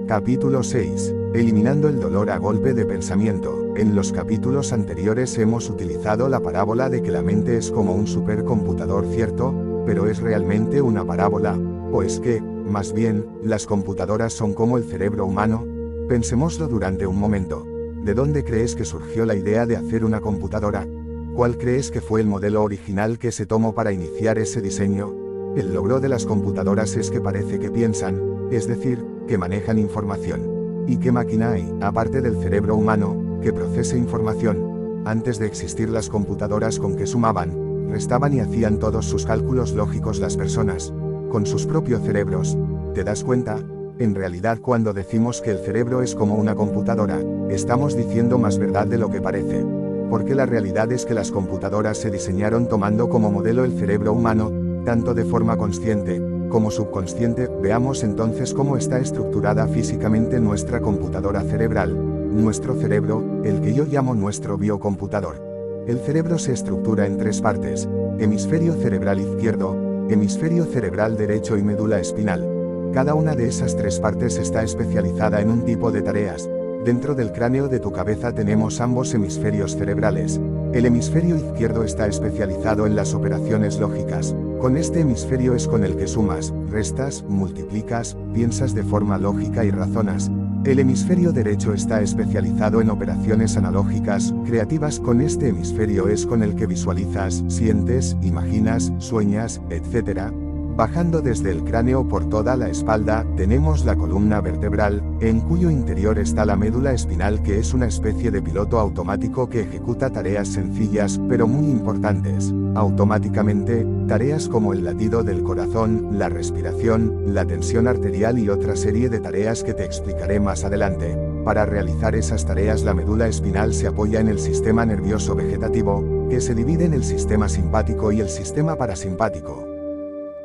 Capítulo 6. Eliminando el dolor a golpe de pensamiento. En los capítulos anteriores hemos utilizado la parábola de que la mente es como un supercomputador, ¿cierto? Pero ¿es realmente una parábola? ¿O es que, más bien, las computadoras son como el cerebro humano? Pensémoslo durante un momento. ¿De dónde crees que surgió la idea de hacer una computadora? ¿Cuál crees que fue el modelo original que se tomó para iniciar ese diseño? El logro de las computadoras es que parece que piensan, es decir, que manejan información. ¿Y qué máquina hay, aparte del cerebro humano, que procese información? Antes de existir las computadoras, ¿con qué sumaban, restaban y hacían todos sus cálculos lógicos las personas? Con sus propios cerebros. ¿Te das cuenta? En realidad, cuando decimos que el cerebro es como una computadora, estamos diciendo más verdad de lo que parece. Porque la realidad es que las computadoras se diseñaron tomando como modelo el cerebro humano, tanto de forma consciente como subconsciente. Veamos entonces cómo está estructurada físicamente nuestra computadora cerebral, nuestro cerebro, el que yo llamo nuestro biocomputador. El cerebro se estructura en tres partes: hemisferio cerebral izquierdo, hemisferio cerebral derecho y médula espinal. Cada una de esas tres partes está especializada en un tipo de tareas. Dentro del cráneo de tu cabeza tenemos ambos hemisferios cerebrales. El hemisferio izquierdo está especializado en las operaciones lógicas. Con este hemisferio es con el que sumas, restas, multiplicas, piensas de forma lógica y razonas. El hemisferio derecho está especializado en operaciones analógicas, creativas. Con este hemisferio es con el que visualizas, sientes, imaginas, sueñas, etc. Bajando desde el cráneo por toda la espalda, tenemos la columna vertebral, en cuyo interior está la médula espinal, que es una especie de piloto automático que ejecuta tareas sencillas, pero muy importantes, automáticamente, tareas como el latido del corazón, la respiración, la tensión arterial y otra serie de tareas que te explicaré más adelante. Para realizar esas tareas, la médula espinal se apoya en el sistema nervioso vegetativo, que se divide en el sistema simpático y el sistema parasimpático.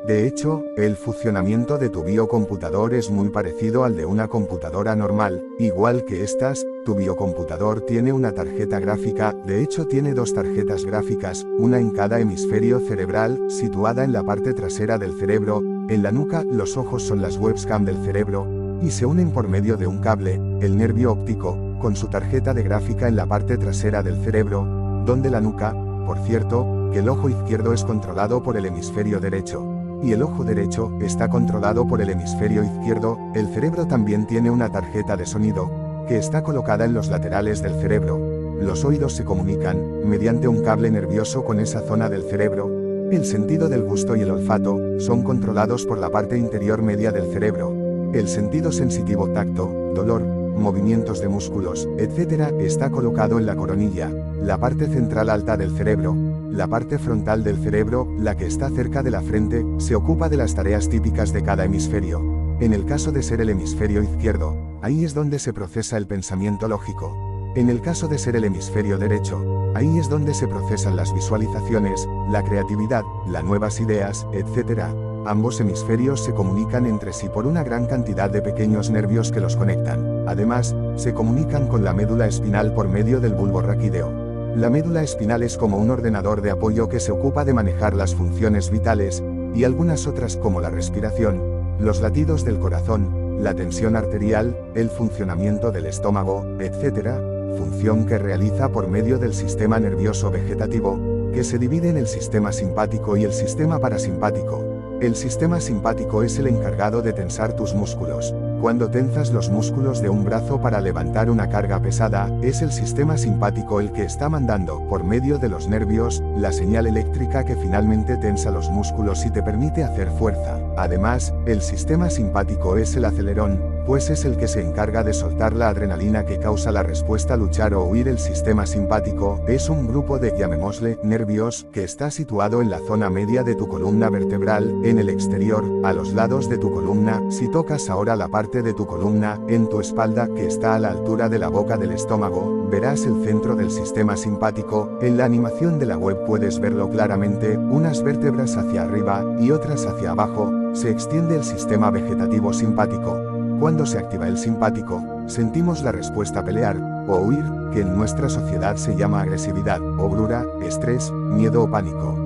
De hecho, el funcionamiento de tu biocomputador es muy parecido al de una computadora normal. Igual que estas, tu biocomputador tiene una tarjeta gráfica. De hecho, tiene dos tarjetas gráficas, una en cada hemisferio cerebral, situada en la parte trasera del cerebro. En la nuca, los ojos son las webcam del cerebro, y se unen por medio de un cable, el nervio óptico, con su tarjeta de gráfica en la parte trasera del cerebro, donde la nuca, por cierto, que el ojo izquierdo es controlado por el hemisferio derecho, y el ojo derecho está controlado por el hemisferio izquierdo. El cerebro también tiene una tarjeta de sonido, que está colocada en los laterales del cerebro. Los oídos se comunican, mediante un cable nervioso, con esa zona del cerebro. El sentido del gusto y el olfato son controlados por la parte interior media del cerebro. El sentido sensitivo, tacto, dolor, movimientos de músculos, etc., está colocado en la coronilla, la parte central alta del cerebro. La parte frontal del cerebro, la que está cerca de la frente, se ocupa de las tareas típicas de cada hemisferio. En el caso de ser el hemisferio izquierdo, ahí es donde se procesa el pensamiento lógico. En el caso de ser el hemisferio derecho, ahí es donde se procesan las visualizaciones, la creatividad, las nuevas ideas, etc. Ambos hemisferios se comunican entre sí por una gran cantidad de pequeños nervios que los conectan. Además, se comunican con la médula espinal por medio del bulbo raquídeo. La médula espinal es como un ordenador de apoyo que se ocupa de manejar las funciones vitales, y algunas otras como la respiración, los latidos del corazón, la tensión arterial, el funcionamiento del estómago, etc., función que realiza por medio del sistema nervioso vegetativo, que se divide en el sistema simpático y el sistema parasimpático. El sistema simpático es el encargado de tensar tus músculos. Cuando tensas los músculos de un brazo para levantar una carga pesada, es el sistema simpático el que está mandando, por medio de los nervios, la señal eléctrica que finalmente tensa los músculos y te permite hacer fuerza. Además, el sistema simpático es el acelerón, pues es el que se encarga de soltar la adrenalina que causa la respuesta a luchar o huir. El sistema simpático es un grupo de, llamémosle, nervios, que está situado en la zona media de tu columna vertebral, en el exterior, a los lados de tu columna. Si tocas ahora la parte de tu columna, en tu espalda, que está a la altura de la boca del estómago, verás el centro del sistema simpático. En la animación de la web puedes verlo claramente, unas vértebras hacia arriba, y otras hacia abajo. Se extiende el sistema vegetativo simpático. Cuando se activa el simpático, sentimos la respuesta pelear o huir, que en nuestra sociedad se llama agresividad, obrura, estrés, miedo o pánico.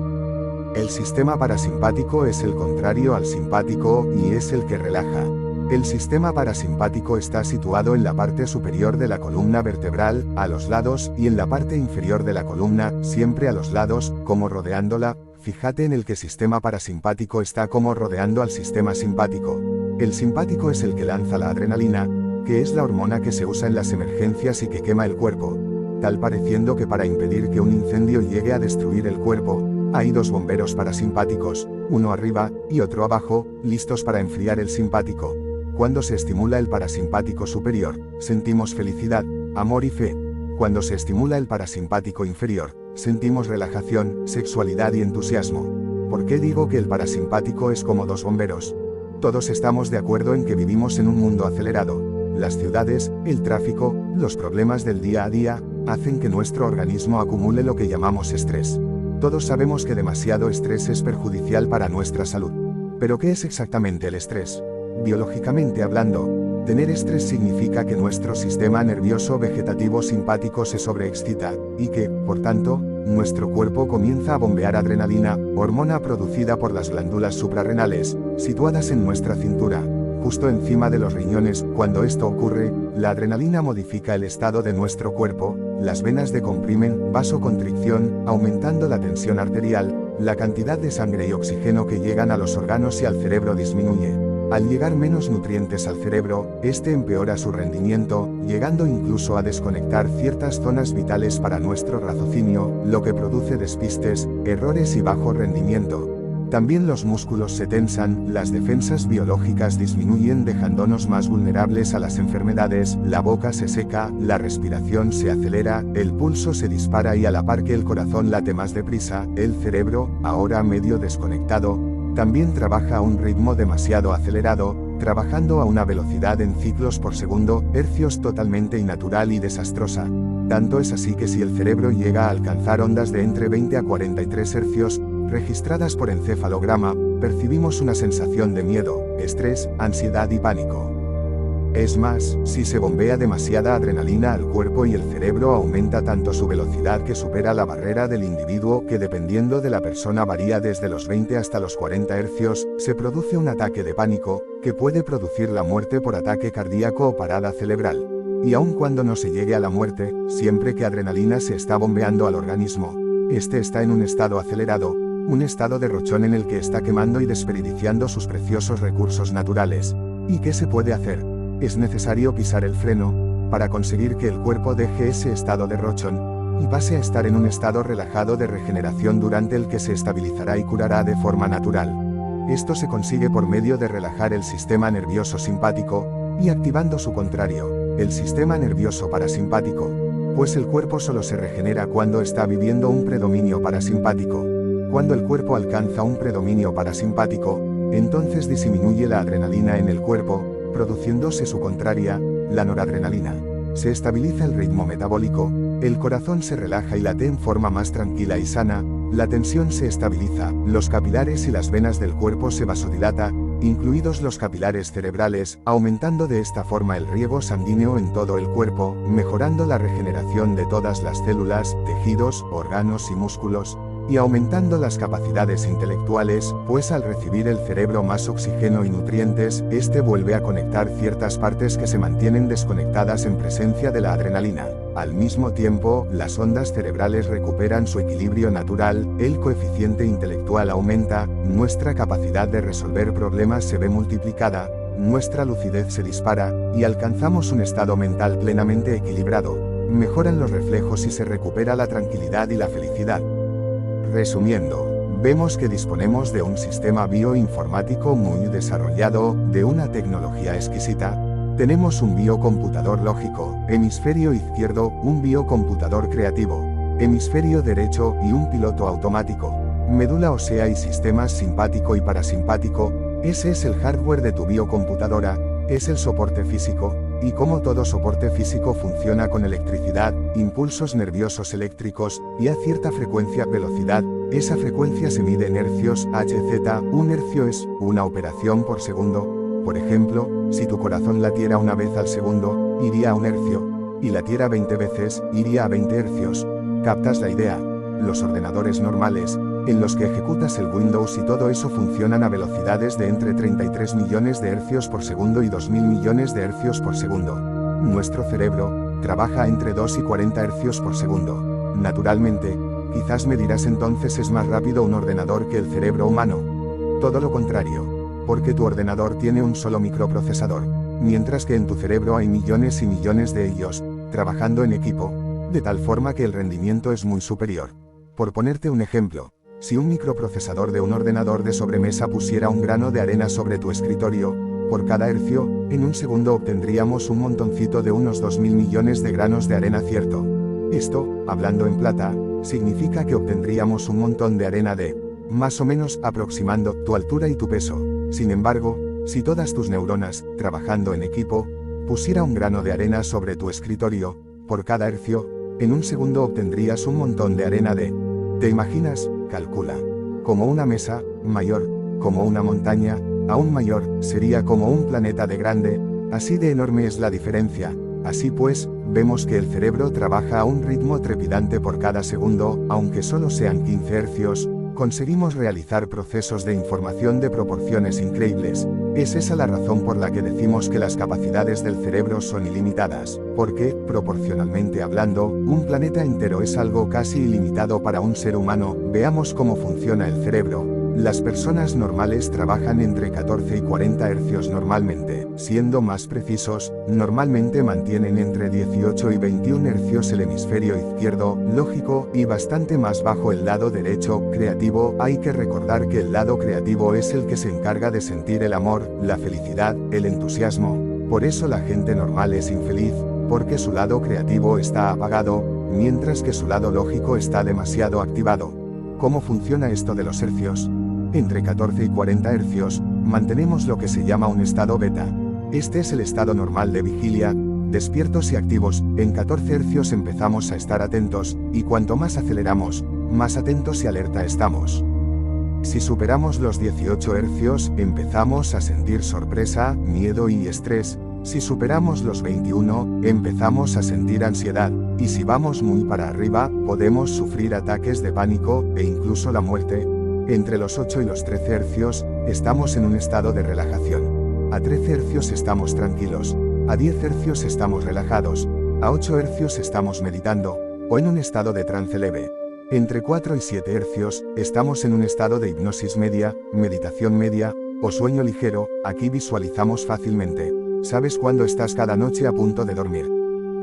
El sistema parasimpático es el contrario al simpático y es el que relaja. El sistema parasimpático está situado en la parte superior de la columna vertebral, a los lados, y en la parte inferior de la columna, siempre a los lados, como rodeándola. Fíjate en el que sistema parasimpático está como rodeando al sistema simpático. El simpático es el que lanza la adrenalina, que es la hormona que se usa en las emergencias y que quema el cuerpo. Tal pareciendo que para impedir que un incendio llegue a destruir el cuerpo, hay dos bomberos parasimpáticos, uno arriba y otro abajo, listos para enfriar el simpático. Cuando se estimula el parasimpático superior, sentimos felicidad, amor y fe. Cuando se estimula el parasimpático inferior, sentimos relajación, sexualidad y entusiasmo. ¿Por qué digo que el parasimpático es como dos bomberos? Todos estamos de acuerdo en que vivimos en un mundo acelerado. Las ciudades, el tráfico, los problemas del día a día, hacen que nuestro organismo acumule lo que llamamos estrés. Todos sabemos que demasiado estrés es perjudicial para nuestra salud. ¿Pero qué es exactamente el estrés? Biológicamente hablando, tener estrés significa que nuestro sistema nervioso vegetativo simpático se sobreexcita, y que, por tanto, nuestro cuerpo comienza a bombear adrenalina, hormona producida por las glándulas suprarrenales, situadas en nuestra cintura, justo encima de los riñones. Cuando esto ocurre, la adrenalina modifica el estado de nuestro cuerpo, las venas decomprimen, vasoconstricción, aumentando la tensión arterial, la cantidad de sangre y oxígeno que llegan a los órganos y al cerebro disminuye. Al llegar menos nutrientes al cerebro, este empeora su rendimiento, llegando incluso a desconectar ciertas zonas vitales para nuestro raciocinio, lo que produce despistes, errores y bajo rendimiento. También los músculos se tensan, las defensas biológicas disminuyen dejándonos más vulnerables a las enfermedades, la boca se seca, la respiración se acelera, el pulso se dispara y a la par que el corazón late más deprisa, el cerebro, ahora medio desconectado, también trabaja a un ritmo demasiado acelerado, trabajando a una velocidad en ciclos por segundo, hercios totalmente innatural y desastrosa. Tanto es así que si el cerebro llega a alcanzar ondas de entre 20 a 43 hercios, registradas por encefalograma, percibimos una sensación de miedo, estrés, ansiedad y pánico. Es más, si se bombea demasiada adrenalina al cuerpo y el cerebro aumenta tanto su velocidad que supera la barrera del individuo, que dependiendo de la persona varía desde los 20 hasta los 40 hercios, se produce un ataque de pánico, que puede producir la muerte por ataque cardíaco o parada cerebral. Y aun cuando no se llegue a la muerte, siempre que adrenalina se está bombeando al organismo, este está en un estado acelerado, un estado de derrochón en el que está quemando y desperdiciando sus preciosos recursos naturales. ¿Y qué se puede hacer? Es necesario pisar el freno, para conseguir que el cuerpo deje ese estado de derrochón, y pase a estar en un estado relajado de regeneración durante el que se estabilizará y curará de forma natural. Esto se consigue por medio de relajar el sistema nervioso simpático, y activando su contrario, el sistema nervioso parasimpático, pues el cuerpo solo se regenera cuando está viviendo un predominio parasimpático. Cuando el cuerpo alcanza un predominio parasimpático, entonces disminuye la adrenalina en el cuerpo, produciéndose su contraria, la noradrenalina. Se estabiliza el ritmo metabólico, el corazón se relaja y late en forma más tranquila y sana, la tensión se estabiliza, los capilares y las venas del cuerpo se vasodilata, incluidos los capilares cerebrales, aumentando de esta forma el riego sanguíneo en todo el cuerpo, mejorando la regeneración de todas las células, tejidos, órganos y músculos, y aumentando las capacidades intelectuales, pues al recibir el cerebro más oxígeno y nutrientes, este vuelve a conectar ciertas partes que se mantienen desconectadas en presencia de la adrenalina. Al mismo tiempo, las ondas cerebrales recuperan su equilibrio natural, el coeficiente intelectual aumenta, nuestra capacidad de resolver problemas se ve multiplicada, nuestra lucidez se dispara, y alcanzamos un estado mental plenamente equilibrado. Mejoran los reflejos y se recupera la tranquilidad y la felicidad. Resumiendo, vemos que disponemos de un sistema bioinformático muy desarrollado, de una tecnología exquisita. Tenemos un biocomputador lógico, hemisferio izquierdo, un biocomputador creativo, hemisferio derecho y un piloto automático, médula ósea y sistemas simpático y parasimpático. Ese es el hardware de tu biocomputadora, es el soporte físico, y como todo soporte físico funciona con electricidad, impulsos nerviosos eléctricos, y a cierta frecuencia velocidad. Esa frecuencia se mide en hercios, Hz, un hercio es una operación por segundo. Por ejemplo, si tu corazón latiera una vez al segundo, iría a un hercio, y latiera 20 veces, iría a 20 hercios. ¿Captas la idea? Los ordenadores normales, en los que ejecutas el Windows y todo eso funcionan a velocidades de entre 33 millones de hercios por segundo y 2000 millones de hercios por segundo. Nuestro cerebro trabaja entre 2 y 40 hercios por segundo. Naturalmente, quizás me dirás entonces es más rápido un ordenador que el cerebro humano. Todo lo contrario, porque tu ordenador tiene un solo microprocesador, mientras que en tu cerebro hay millones y millones de ellos, trabajando en equipo, de tal forma que el rendimiento es muy superior. Por ponerte un ejemplo, si un microprocesador de un ordenador de sobremesa pusiera un grano de arena sobre tu escritorio, por cada hercio, en un segundo obtendríamos un montoncito de unos 2000 millones de granos de arena, ¿cierto? Esto, hablando en plata, significa que obtendríamos un montón de arena de, más o menos aproximando tu altura y tu peso. Sin embargo, si todas tus neuronas, trabajando en equipo, pusiera un grano de arena sobre tu escritorio, por cada hercio, en un segundo obtendrías un montón de arena de, ¿te imaginas? Calcula. Como una mesa, mayor, como una montaña, aún mayor, sería como un planeta de grande, así de enorme es la diferencia. Así pues, vemos que el cerebro trabaja a un ritmo trepidante por cada segundo, aunque solo sean 15 hercios, conseguimos realizar procesos de información de proporciones increíbles. Es esa la razón por la que decimos que las capacidades del cerebro son ilimitadas, porque, proporcionalmente hablando, un planeta entero es algo casi ilimitado para un ser humano. Veamos cómo funciona el cerebro. Las personas normales trabajan entre 14 y 40 hercios normalmente. Siendo más precisos, normalmente mantienen entre 18 y 21 hercios el hemisferio izquierdo, lógico, y bastante más bajo el lado derecho, creativo. Hay que recordar que el lado creativo es el que se encarga de sentir el amor, la felicidad, el entusiasmo. Por eso la gente normal es infeliz, porque su lado creativo está apagado, mientras que su lado lógico está demasiado activado. ¿Cómo funciona esto de los hercios? Entre 14 y 40 hercios, mantenemos lo que se llama un estado beta. Este es el estado normal de vigilia, despiertos y activos. En 14 hercios empezamos a estar atentos, y cuanto más aceleramos, más atentos y alerta estamos. Si superamos los 18 hercios, empezamos a sentir sorpresa, miedo y estrés. Si superamos los 21, empezamos a sentir ansiedad, y si vamos muy para arriba, podemos sufrir ataques de pánico, e incluso la muerte. Entre los 8 y los 13 hercios, estamos en un estado de relajación. A 13 hercios estamos tranquilos. A 10 hercios estamos relajados. A 8 hercios estamos meditando, o en un estado de trance leve. Entre 4 y 7 hercios, estamos en un estado de hipnosis media, meditación media, o sueño ligero. Aquí visualizamos fácilmente. ¿Sabes cuándo estás cada noche a punto de dormir?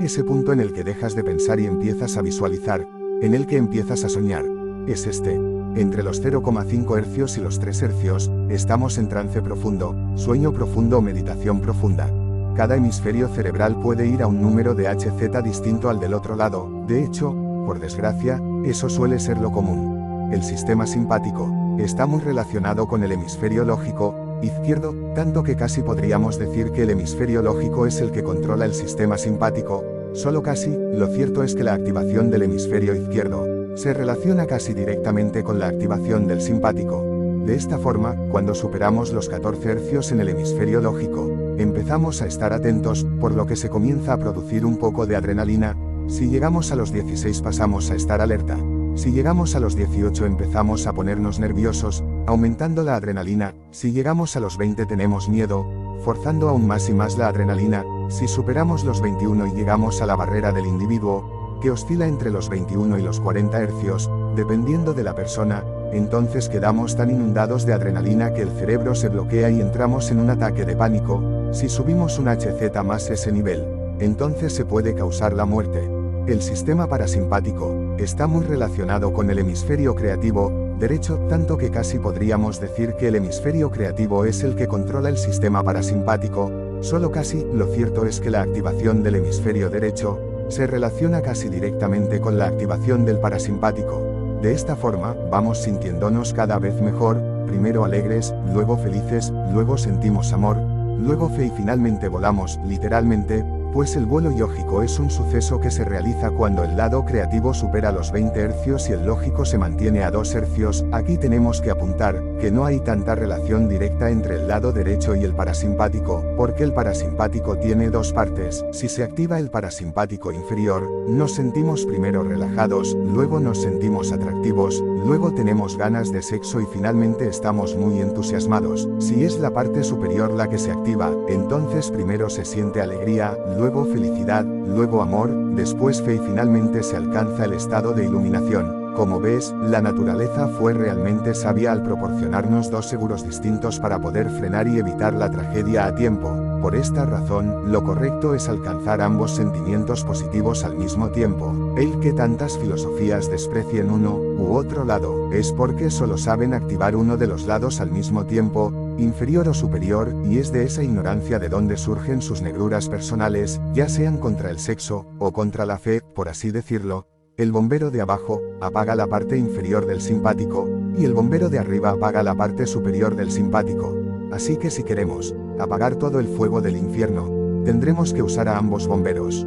Ese punto en el que dejas de pensar y empiezas a visualizar, en el que empiezas a soñar. Es este. Entre los 0,5 hercios y los 3 hercios, estamos en trance profundo, sueño profundo o meditación profunda. Cada hemisferio cerebral puede ir a un número de Hz distinto al del otro lado. De hecho, por desgracia, eso suele ser lo común. El sistema simpático está muy relacionado con el hemisferio lógico izquierdo, tanto que casi podríamos decir que el hemisferio lógico es el que controla el sistema simpático. Solo casi. Lo cierto es que la activación del hemisferio izquierdo se relaciona casi directamente con la activación del simpático. De esta forma, cuando superamos los 14 hercios en el hemisferio lógico, empezamos a estar atentos, por lo que se comienza a producir un poco de adrenalina. Si llegamos a los 16 pasamos a estar alerta. Si llegamos a los 18 empezamos a ponernos nerviosos, aumentando la adrenalina. Si llegamos a los 20 tenemos miedo, forzando aún más y más la adrenalina. Si superamos los 21 y llegamos a la barrera del individuo, que oscila entre los 21 y los 40 hercios, dependiendo de la persona, entonces quedamos tan inundados de adrenalina que el cerebro se bloquea y entramos en un ataque de pánico. Si subimos un Hz más ese nivel, entonces se puede causar la muerte. El sistema parasimpático está muy relacionado con el hemisferio creativo derecho, tanto que casi podríamos decir que el hemisferio creativo es el que controla el sistema parasimpático. Solo casi. Lo cierto es que la activación del hemisferio derecho se relaciona casi directamente con la activación del parasimpático. De esta forma, vamos sintiéndonos cada vez mejor, primero alegres, luego felices, luego sentimos amor, luego fe y finalmente volamos, literalmente, pues el vuelo yógico es un suceso que se realiza cuando el lado creativo supera los 20 hercios y el lógico se mantiene a 2 hercios. Aquí tenemos que apuntar que no hay tanta relación directa entre el lado derecho y el parasimpático, porque el parasimpático tiene dos partes. Si se activa el parasimpático inferior, nos sentimos primero relajados, luego nos sentimos atractivos, Luego tenemos ganas de sexo y finalmente estamos muy entusiasmados. Si es la parte superior la que se activa, entonces primero se siente alegría, luego felicidad, luego amor, después fe y finalmente se alcanza el estado de iluminación. Como ves, la naturaleza fue realmente sabia al proporcionarnos dos seguros distintos para poder frenar y evitar la tragedia a tiempo. Por esta razón, lo correcto es alcanzar ambos sentimientos positivos al mismo tiempo. El que tantas filosofías desprecien uno u otro lado, es porque solo saben activar uno de los lados al mismo tiempo, inferior o superior, y es de esa ignorancia de donde surgen sus negruras personales, ya sean contra el sexo, o contra la fe, por así decirlo. El bombero de abajo apaga la parte inferior del simpático, y el bombero de arriba apaga la parte superior del simpático. Así que si queremos apagar todo el fuego del infierno, tendremos que usar a ambos bomberos.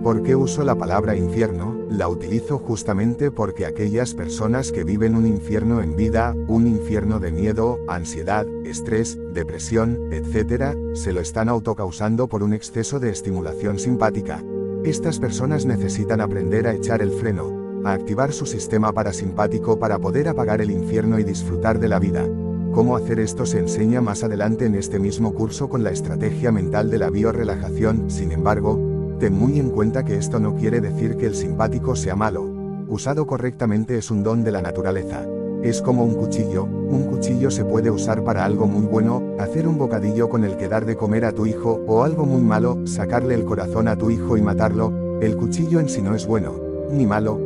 ¿Por qué uso la palabra infierno? La utilizo justamente porque aquellas personas que viven un infierno en vida, un infierno de miedo, ansiedad, estrés, depresión, etc., se lo están autocausando por un exceso de estimulación simpática. Estas personas necesitan aprender a echar el freno, a activar su sistema parasimpático para poder apagar el infierno y disfrutar de la vida. Cómo hacer esto se enseña más adelante en este mismo curso con la estrategia mental de la biorelajación. Sin embargo, ten muy en cuenta que esto no quiere decir que el simpático sea malo. Usado correctamente es un don de la naturaleza. Es como un cuchillo se puede usar para algo muy bueno, hacer un bocadillo con el que dar de comer a tu hijo, o algo muy malo, sacarle el corazón a tu hijo y matarlo. El cuchillo en sí no es bueno, ni malo,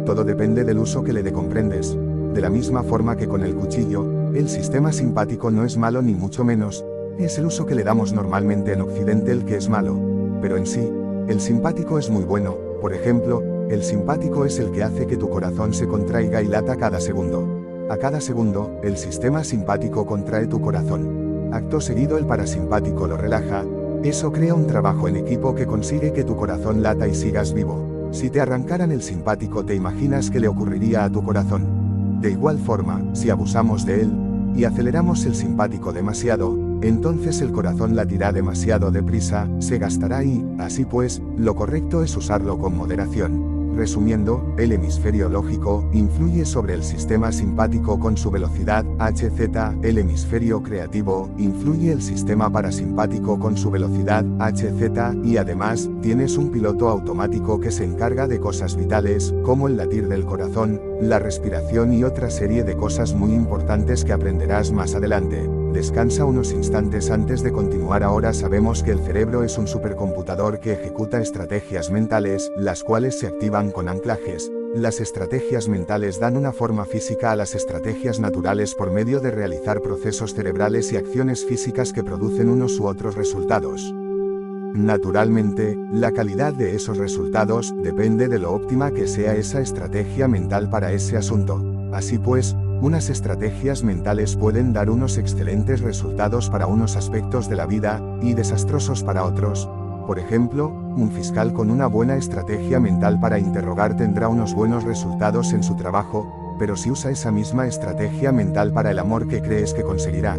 todo depende del uso que le dé, comprendes. De la misma forma que con el cuchillo, el sistema simpático no es malo ni mucho menos, es el uso que le damos normalmente en Occidente el que es malo. Pero en sí, el simpático es muy bueno. Por ejemplo, el simpático es el que hace que tu corazón se contraiga y lata cada segundo. A cada segundo, el sistema simpático contrae tu corazón. Acto seguido el parasimpático lo relaja. Eso crea un trabajo en equipo que consigue que tu corazón lata y sigas vivo. Si te arrancaran el simpático, ¿te imaginas qué le ocurriría a tu corazón? De igual forma, si abusamos de él, y aceleramos el simpático demasiado, entonces el corazón latirá demasiado deprisa, se gastará y, así pues, lo correcto es usarlo con moderación. Resumiendo, el hemisferio lógico influye sobre el sistema simpático con su velocidad, Hz, el hemisferio creativo influye el sistema parasimpático con su velocidad, Hz, y además, tienes un piloto automático que se encarga de cosas vitales, como el latir del corazón, la respiración y otra serie de cosas muy importantes que aprenderás más adelante. Descansa unos instantes antes de continuar. Ahora sabemos que el cerebro es un supercomputador que ejecuta estrategias mentales, las cuales se activan con anclajes. Las estrategias mentales dan una forma física a las estrategias naturales por medio de realizar procesos cerebrales y acciones físicas que producen unos u otros resultados. Naturalmente, la calidad de esos resultados depende de lo óptima que sea esa estrategia mental para ese asunto. Así pues, unas estrategias mentales pueden dar unos excelentes resultados para unos aspectos de la vida, y desastrosos para otros. Por ejemplo, un fiscal con una buena estrategia mental para interrogar tendrá unos buenos resultados en su trabajo, pero si usa esa misma estrategia mental para el amor, ¿qué crees que conseguirá?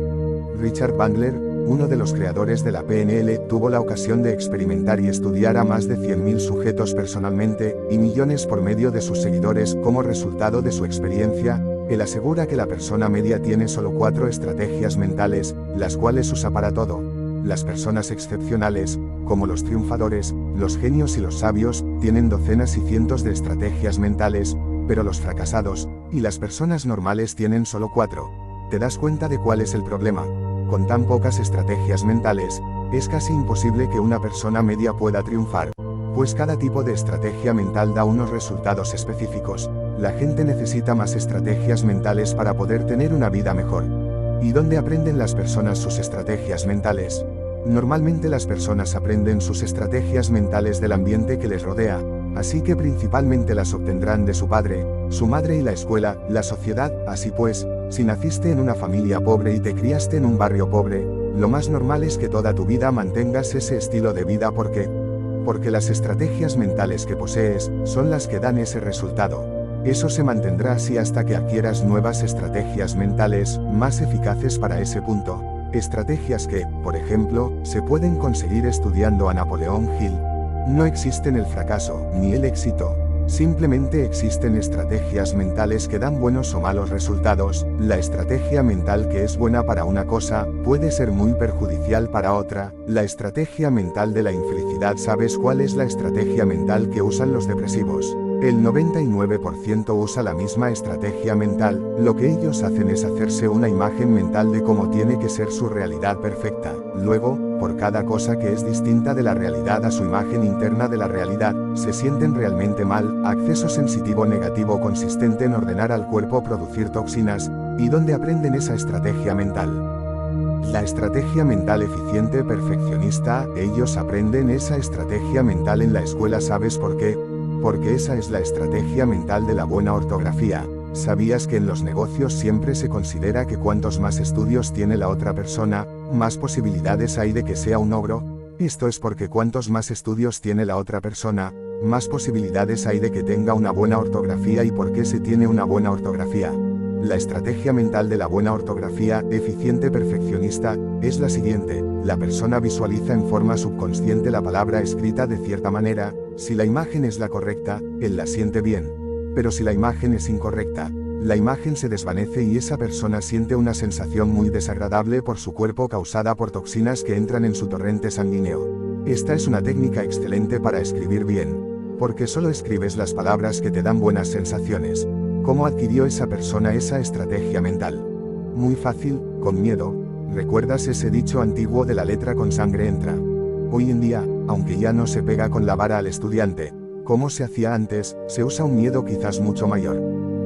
Richard Bandler, uno de los creadores de la PNL, tuvo la ocasión de experimentar y estudiar a más de 100.000 sujetos personalmente, y millones por medio de sus seguidores. Como resultado de su experiencia, él asegura que la persona media tiene solo 4 estrategias mentales, las cuales usa para todo. Las personas excepcionales, como los triunfadores, los genios y los sabios, tienen docenas y cientos de estrategias mentales, pero los fracasados y las personas normales tienen solo 4. ¿Te das cuenta de cuál es el problema? Con tan pocas estrategias mentales, es casi imposible que una persona media pueda triunfar, pues cada tipo de estrategia mental da unos resultados específicos. La gente necesita más estrategias mentales para poder tener una vida mejor. ¿Y dónde aprenden las personas sus estrategias mentales? Normalmente las personas aprenden sus estrategias mentales del ambiente que les rodea, así que principalmente las obtendrán de su padre, su madre y la escuela, la sociedad. Así pues, si naciste en una familia pobre y te criaste en un barrio pobre, lo más normal es que toda tu vida mantengas ese estilo de vida. ¿Por qué? Porque las estrategias mentales que posees son las que dan ese resultado. Eso se mantendrá así hasta que adquieras nuevas estrategias mentales, más eficaces para ese punto. Estrategias que, por ejemplo, se pueden conseguir estudiando a Napoleón Hill. No existen el fracaso, ni el éxito. Simplemente existen estrategias mentales que dan buenos o malos resultados. La estrategia mental que es buena para una cosa, puede ser muy perjudicial para otra. La estrategia mental de la infelicidad. ¿Sabes cuál es la estrategia mental que usan los depresivos? El 99% usa la misma estrategia mental. Lo que ellos hacen es hacerse una imagen mental de cómo tiene que ser su realidad perfecta. Luego, por cada cosa que es distinta de la realidad a su imagen interna de la realidad, se sienten realmente mal. Acceso sensitivo negativo consistente en ordenar al cuerpo producir toxinas. ¿Y dónde aprenden esa estrategia mental? La estrategia mental eficiente perfeccionista. Ellos aprenden esa estrategia mental en la escuela. ¿Sabes por qué? Porque esa es la estrategia mental de la buena ortografía. ¿Sabías que en los negocios siempre se considera que cuantos más estudios tiene la otra persona, más posibilidades hay de que sea un ogro? Esto es porque cuantos más estudios tiene la otra persona, más posibilidades hay de que tenga una buena ortografía. ¿Y por qué se tiene una buena ortografía? La estrategia mental de la buena ortografía, eficiente perfeccionista, es la siguiente. La persona visualiza en forma subconsciente la palabra escrita de cierta manera. Si la imagen es la correcta, él la siente bien. Pero si la imagen es incorrecta, la imagen se desvanece y esa persona siente una sensación muy desagradable por su cuerpo causada por toxinas que entran en su torrente sanguíneo. Esta es una técnica excelente para escribir bien, porque solo escribes las palabras que te dan buenas sensaciones. ¿Cómo adquirió esa persona esa estrategia mental? Muy fácil, con miedo. ¿Recuerdas ese dicho antiguo de la letra con sangre entra? Hoy en día, aunque ya no se pega con la vara al estudiante, como se hacía antes, se usa un miedo quizás mucho mayor.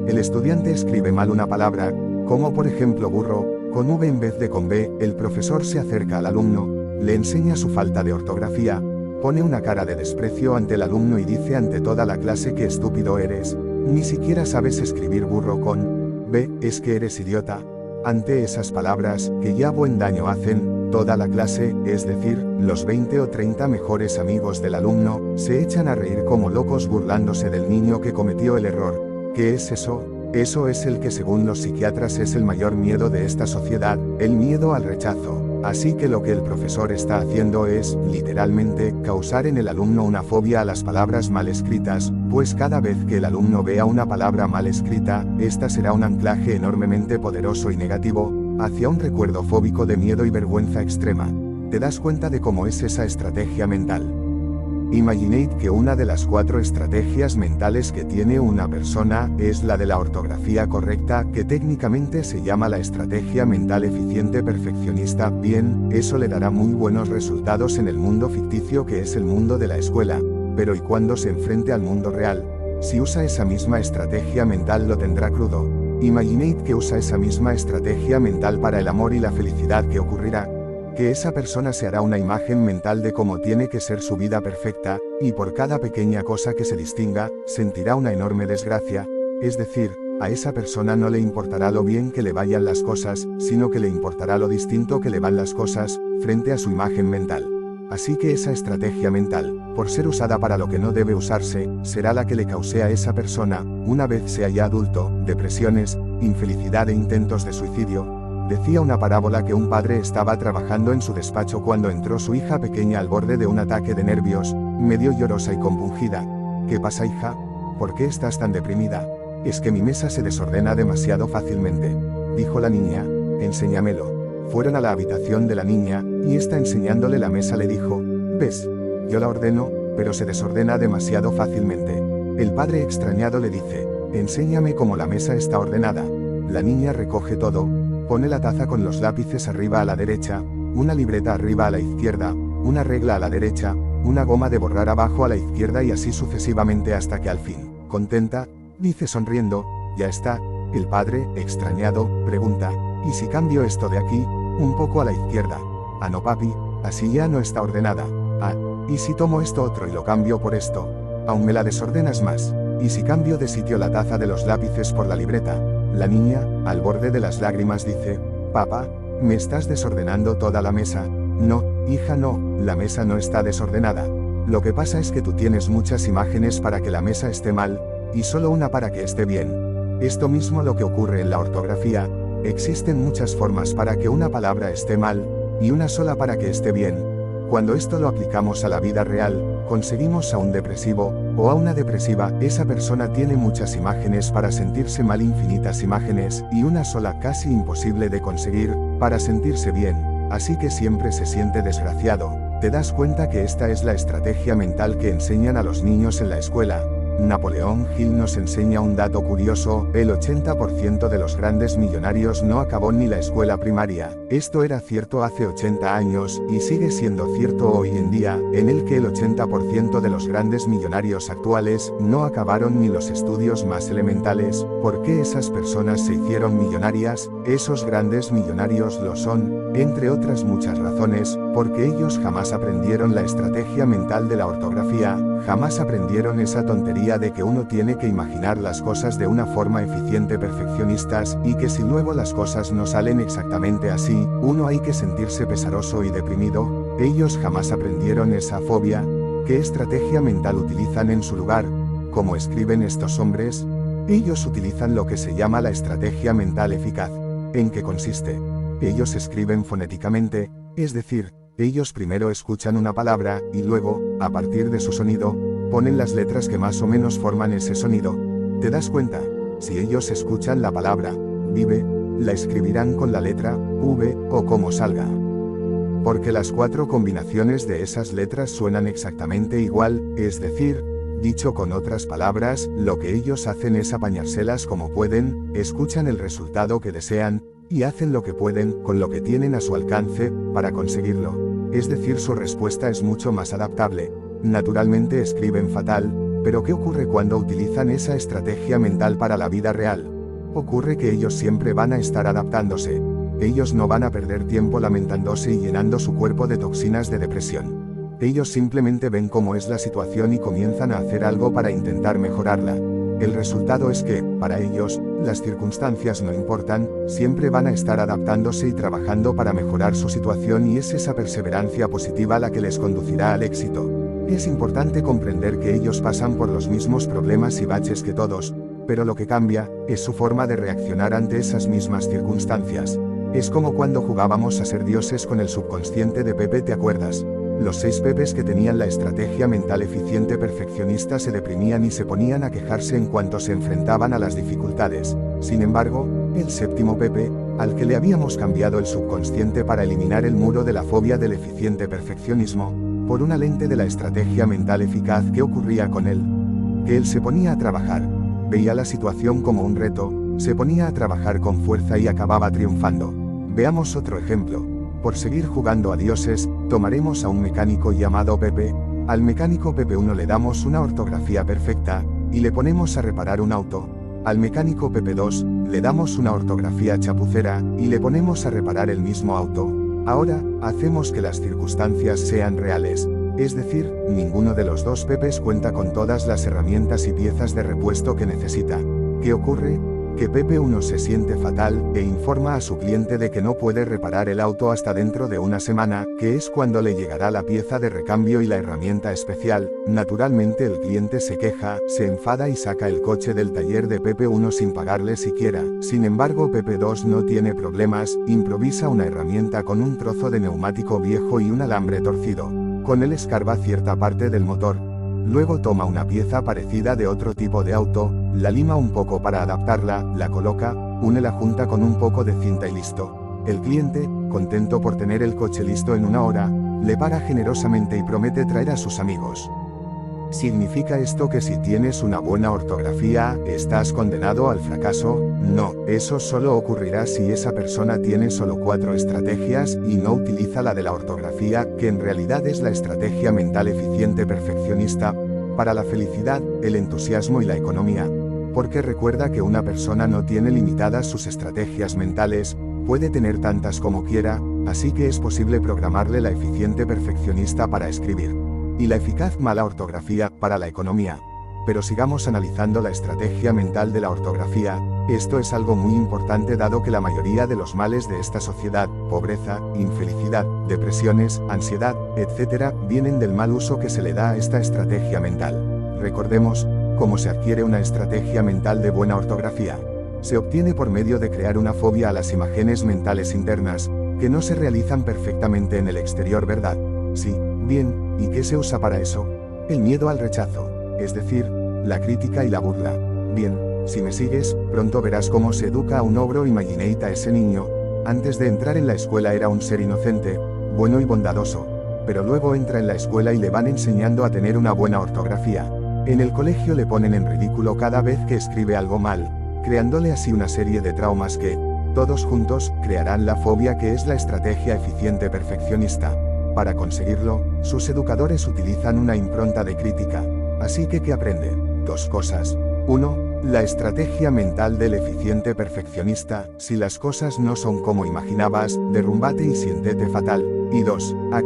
El estudiante escribe mal una palabra, como por ejemplo burro, con V en vez de con B. El profesor se acerca al alumno, le enseña su falta de ortografía, pone una cara de desprecio ante el alumno y dice ante toda la clase qué estúpido eres. Ni siquiera sabes escribir burro con B, es que eres idiota. Ante esas palabras, que ya buen daño hacen, toda la clase, es decir, los 20 o 30 mejores amigos del alumno, se echan a reír como locos burlándose del niño que cometió el error. ¿Qué es eso? Eso es el que según los psiquiatras es el mayor miedo de esta sociedad, el miedo al rechazo. Así que lo que el profesor está haciendo es, literalmente, causar en el alumno una fobia a las palabras mal escritas, pues cada vez que el alumno vea una palabra mal escrita, esta será un anclaje enormemente poderoso y negativo, hacia un recuerdo fóbico de miedo y vergüenza extrema. ¿Te das cuenta de cómo es esa estrategia mental? Imaginad que una de las 4 estrategias mentales que tiene una persona es la de la ortografía correcta, que técnicamente se llama la estrategia mental eficiente perfeccionista. Bien, eso le dará muy buenos resultados en el mundo ficticio que es el mundo de la escuela, pero ¿y cuando se enfrente al mundo real? Si usa esa misma estrategia mental lo tendrá crudo. Imaginad que usa esa misma estrategia mental para el amor y la felicidad. ¿Qué ocurrirá? Que esa persona se hará una imagen mental de cómo tiene que ser su vida perfecta, y por cada pequeña cosa que se distinga, sentirá una enorme desgracia, es decir, a esa persona no le importará lo bien que le vayan las cosas, sino que le importará lo distinto que le van las cosas, frente a su imagen mental. Así que esa estrategia mental, por ser usada para lo que no debe usarse, será la que le cause a esa persona, una vez sea ya adulto, depresiones, infelicidad e intentos de suicidio. Decía una parábola que un padre estaba trabajando en su despacho cuando entró su hija pequeña al borde de un ataque de nervios, medio llorosa y compungida. ¿Qué pasa, hija? ¿Por qué estás tan deprimida? Es que mi mesa se desordena demasiado fácilmente, dijo la niña. Enséñamelo. Fueron a la habitación de la niña, y esta enseñándole la mesa le dijo, ¿ves? Yo la ordeno, pero se desordena demasiado fácilmente. El padre extrañado le dice, enséñame cómo la mesa está ordenada. La niña recoge todo, pone la taza con los lápices arriba a la derecha, una libreta arriba a la izquierda, una regla a la derecha, una goma de borrar abajo a la izquierda y así sucesivamente hasta que al fin, contenta, dice sonriendo, ya está. El padre, extrañado, pregunta, ¿y si cambio esto de aquí, un poco a la izquierda? Ah no papi, así ya no está ordenada. Ah, ¿y si tomo esto otro y lo cambio por esto? Aún me la desordenas más. ¿Y si cambio de sitio la taza de los lápices por la libreta? La niña, al borde de las lágrimas dice, papá, ¿me estás desordenando toda la mesa? No, hija no, la mesa no está desordenada. Lo que pasa es que tú tienes muchas imágenes para que la mesa esté mal, y solo una para que esté bien. Esto mismo lo que ocurre en la ortografía, existen muchas formas para que una palabra esté mal, y una sola para que esté bien. Cuando esto lo aplicamos a la vida real, conseguimos a un depresivo, o a una depresiva, esa persona tiene muchas imágenes para sentirse mal, infinitas imágenes, y una sola casi imposible de conseguir, para sentirse bien, así que siempre se siente desgraciado. ¿Te das cuenta que esta es la estrategia mental que enseñan a los niños en la escuela? Napoleón Hill nos enseña un dato curioso: el 80% de los grandes millonarios no acabó ni la escuela primaria. Esto era cierto hace 80 años, y sigue siendo cierto hoy en día, en el que el 80% de los grandes millonarios actuales no acabaron ni los estudios más elementales. ¿Por qué esas personas se hicieron millonarias? Esos grandes millonarios lo son, entre otras muchas razones, porque ellos jamás aprendieron la estrategia mental de la ortografía, jamás aprendieron esa tontería de que uno tiene que imaginar las cosas de una forma eficiente, perfeccionistas, y que si luego las cosas no salen exactamente así, uno hay que sentirse pesaroso y deprimido. Ellos jamás aprendieron esa fobia. ¿Qué estrategia mental utilizan en su lugar? ¿Cómo escriben estos hombres? Ellos utilizan lo que se llama la estrategia mental eficaz. ¿En qué consiste? Ellos escriben fonéticamente, es decir, ellos primero escuchan una palabra, y luego, a partir de su sonido, ponen las letras que más o menos forman ese sonido. ¿Te das cuenta? Si ellos escuchan la palabra vive, la escribirán con la letra V, o como salga. Porque las 4 combinaciones de esas letras suenan exactamente igual, es decir, dicho con otras palabras, lo que ellos hacen es apañárselas como pueden, escuchan el resultado que desean, y hacen lo que pueden, con lo que tienen a su alcance, para conseguirlo. Es decir, su respuesta es mucho más adaptable. Naturalmente escriben fatal, pero ¿qué ocurre cuando utilizan esa estrategia mental para la vida real? Ocurre que ellos siempre van a estar adaptándose. Ellos no van a perder tiempo lamentándose y llenando su cuerpo de toxinas de depresión. Ellos simplemente ven cómo es la situación y comienzan a hacer algo para intentar mejorarla. El resultado es que, para ellos, las circunstancias no importan, siempre van a estar adaptándose y trabajando para mejorar su situación, y es esa perseverancia positiva la que les conducirá al éxito. Es importante comprender que ellos pasan por los mismos problemas y baches que todos, pero lo que cambia, es su forma de reaccionar ante esas mismas circunstancias. Es como cuando jugábamos a ser dioses con el subconsciente de Pepe, ¿te acuerdas? Los 6 Pepes que tenían la estrategia mental eficiente perfeccionista se deprimían y se ponían a quejarse en cuanto se enfrentaban a las dificultades. Sin embargo, el 7º Pepe, al que le habíamos cambiado el subconsciente para eliminar el muro de la fobia del eficiente perfeccionismo, por una lente de la estrategia mental eficaz, ¿qué ocurría con él? Que él se ponía a trabajar, veía la situación como un reto, se ponía a trabajar con fuerza y acababa triunfando. Veamos otro ejemplo. Por seguir jugando a dioses, tomaremos a un mecánico llamado Pepe. Al mecánico Pepe 1 le damos una ortografía perfecta, y le ponemos a reparar un auto. Al mecánico Pepe 2, le damos una ortografía chapucera, y le ponemos a reparar el mismo auto. Ahora, hacemos que las circunstancias sean reales. Es decir, ninguno de los 2 Pepes cuenta con todas las herramientas y piezas de repuesto que necesita. ¿Qué ocurre? Que Pepe 1 se siente fatal, e informa a su cliente de que no puede reparar el auto hasta dentro de una semana, que es cuando le llegará la pieza de recambio y la herramienta especial. Naturalmente el cliente se queja, se enfada y saca el coche del taller de Pepe 1 sin pagarle siquiera. Sin embargo, Pepe 2 no tiene problemas, improvisa una herramienta con un trozo de neumático viejo y un alambre torcido. Con él escarba cierta parte del motor. Luego toma una pieza parecida de otro tipo de auto, la lima un poco para adaptarla, la coloca, une la junta con un poco de cinta y listo. El cliente, contento por tener el coche listo en una hora, le paga generosamente y promete traer a sus amigos. ¿Significa esto que si tienes una buena ortografía, estás condenado al fracaso? No, eso solo ocurrirá si esa persona tiene solo 4 estrategias y no utiliza la de la ortografía, que en realidad es la estrategia mental eficiente perfeccionista, para la felicidad, el entusiasmo y la economía. Porque recuerda que una persona no tiene limitadas sus estrategias mentales, puede tener tantas como quiera, así que es posible programarle la eficiente perfeccionista para escribir. Y la eficaz mala ortografía, para la economía. Pero sigamos analizando la estrategia mental de la ortografía. Esto es algo muy importante dado que la mayoría de los males de esta sociedad, pobreza, infelicidad, depresiones, ansiedad, etc., vienen del mal uso que se le da a esta estrategia mental. Recordemos, ¿cómo se adquiere una estrategia mental de buena ortografía? Se obtiene por medio de crear una fobia a las imágenes mentales internas, que no se realizan perfectamente en el exterior, ¿verdad? Sí, bien, ¿y qué se usa para eso? El miedo al rechazo, es decir, la crítica y la burla. Bien, si me sigues, pronto verás cómo se educa a un ogro imaginate a ese niño. Antes de entrar en la escuela era un ser inocente, bueno y bondadoso, pero luego entra en la escuela y le van enseñando a tener una buena ortografía. En el colegio le ponen en ridículo cada vez que escribe algo mal, creándole así una serie de traumas que, todos juntos, crearán la fobia que es la estrategia eficiente perfeccionista. Para conseguirlo, sus educadores utilizan una impronta de crítica. Así que, ¿qué aprende? Dos cosas. 1. La estrategia mental del eficiente perfeccionista: si las cosas no son como imaginabas, derrumbate y siéntete fatal. Y 2. A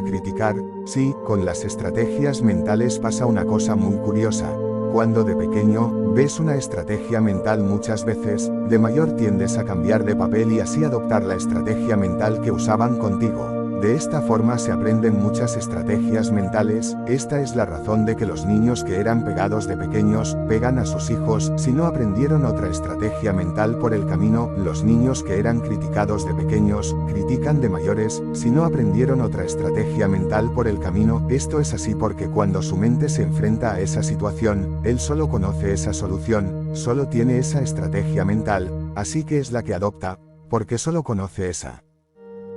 criticar. Sí, con las estrategias mentales pasa una cosa muy curiosa. Cuando de pequeño, ves una estrategia mental muchas veces, de mayor tiendes a cambiar de papel y así adoptar la estrategia mental que usaban contigo. De esta forma se aprenden muchas estrategias mentales. Esta es la razón de que los niños que eran pegados de pequeños, pegan a sus hijos, si no aprendieron otra estrategia mental por el camino. Los niños que eran criticados de pequeños, critican de mayores, si no aprendieron otra estrategia mental por el camino. Esto es así porque cuando su mente se enfrenta a esa situación, él solo conoce esa solución, solo tiene esa estrategia mental, así que es la que adopta, porque solo conoce esa.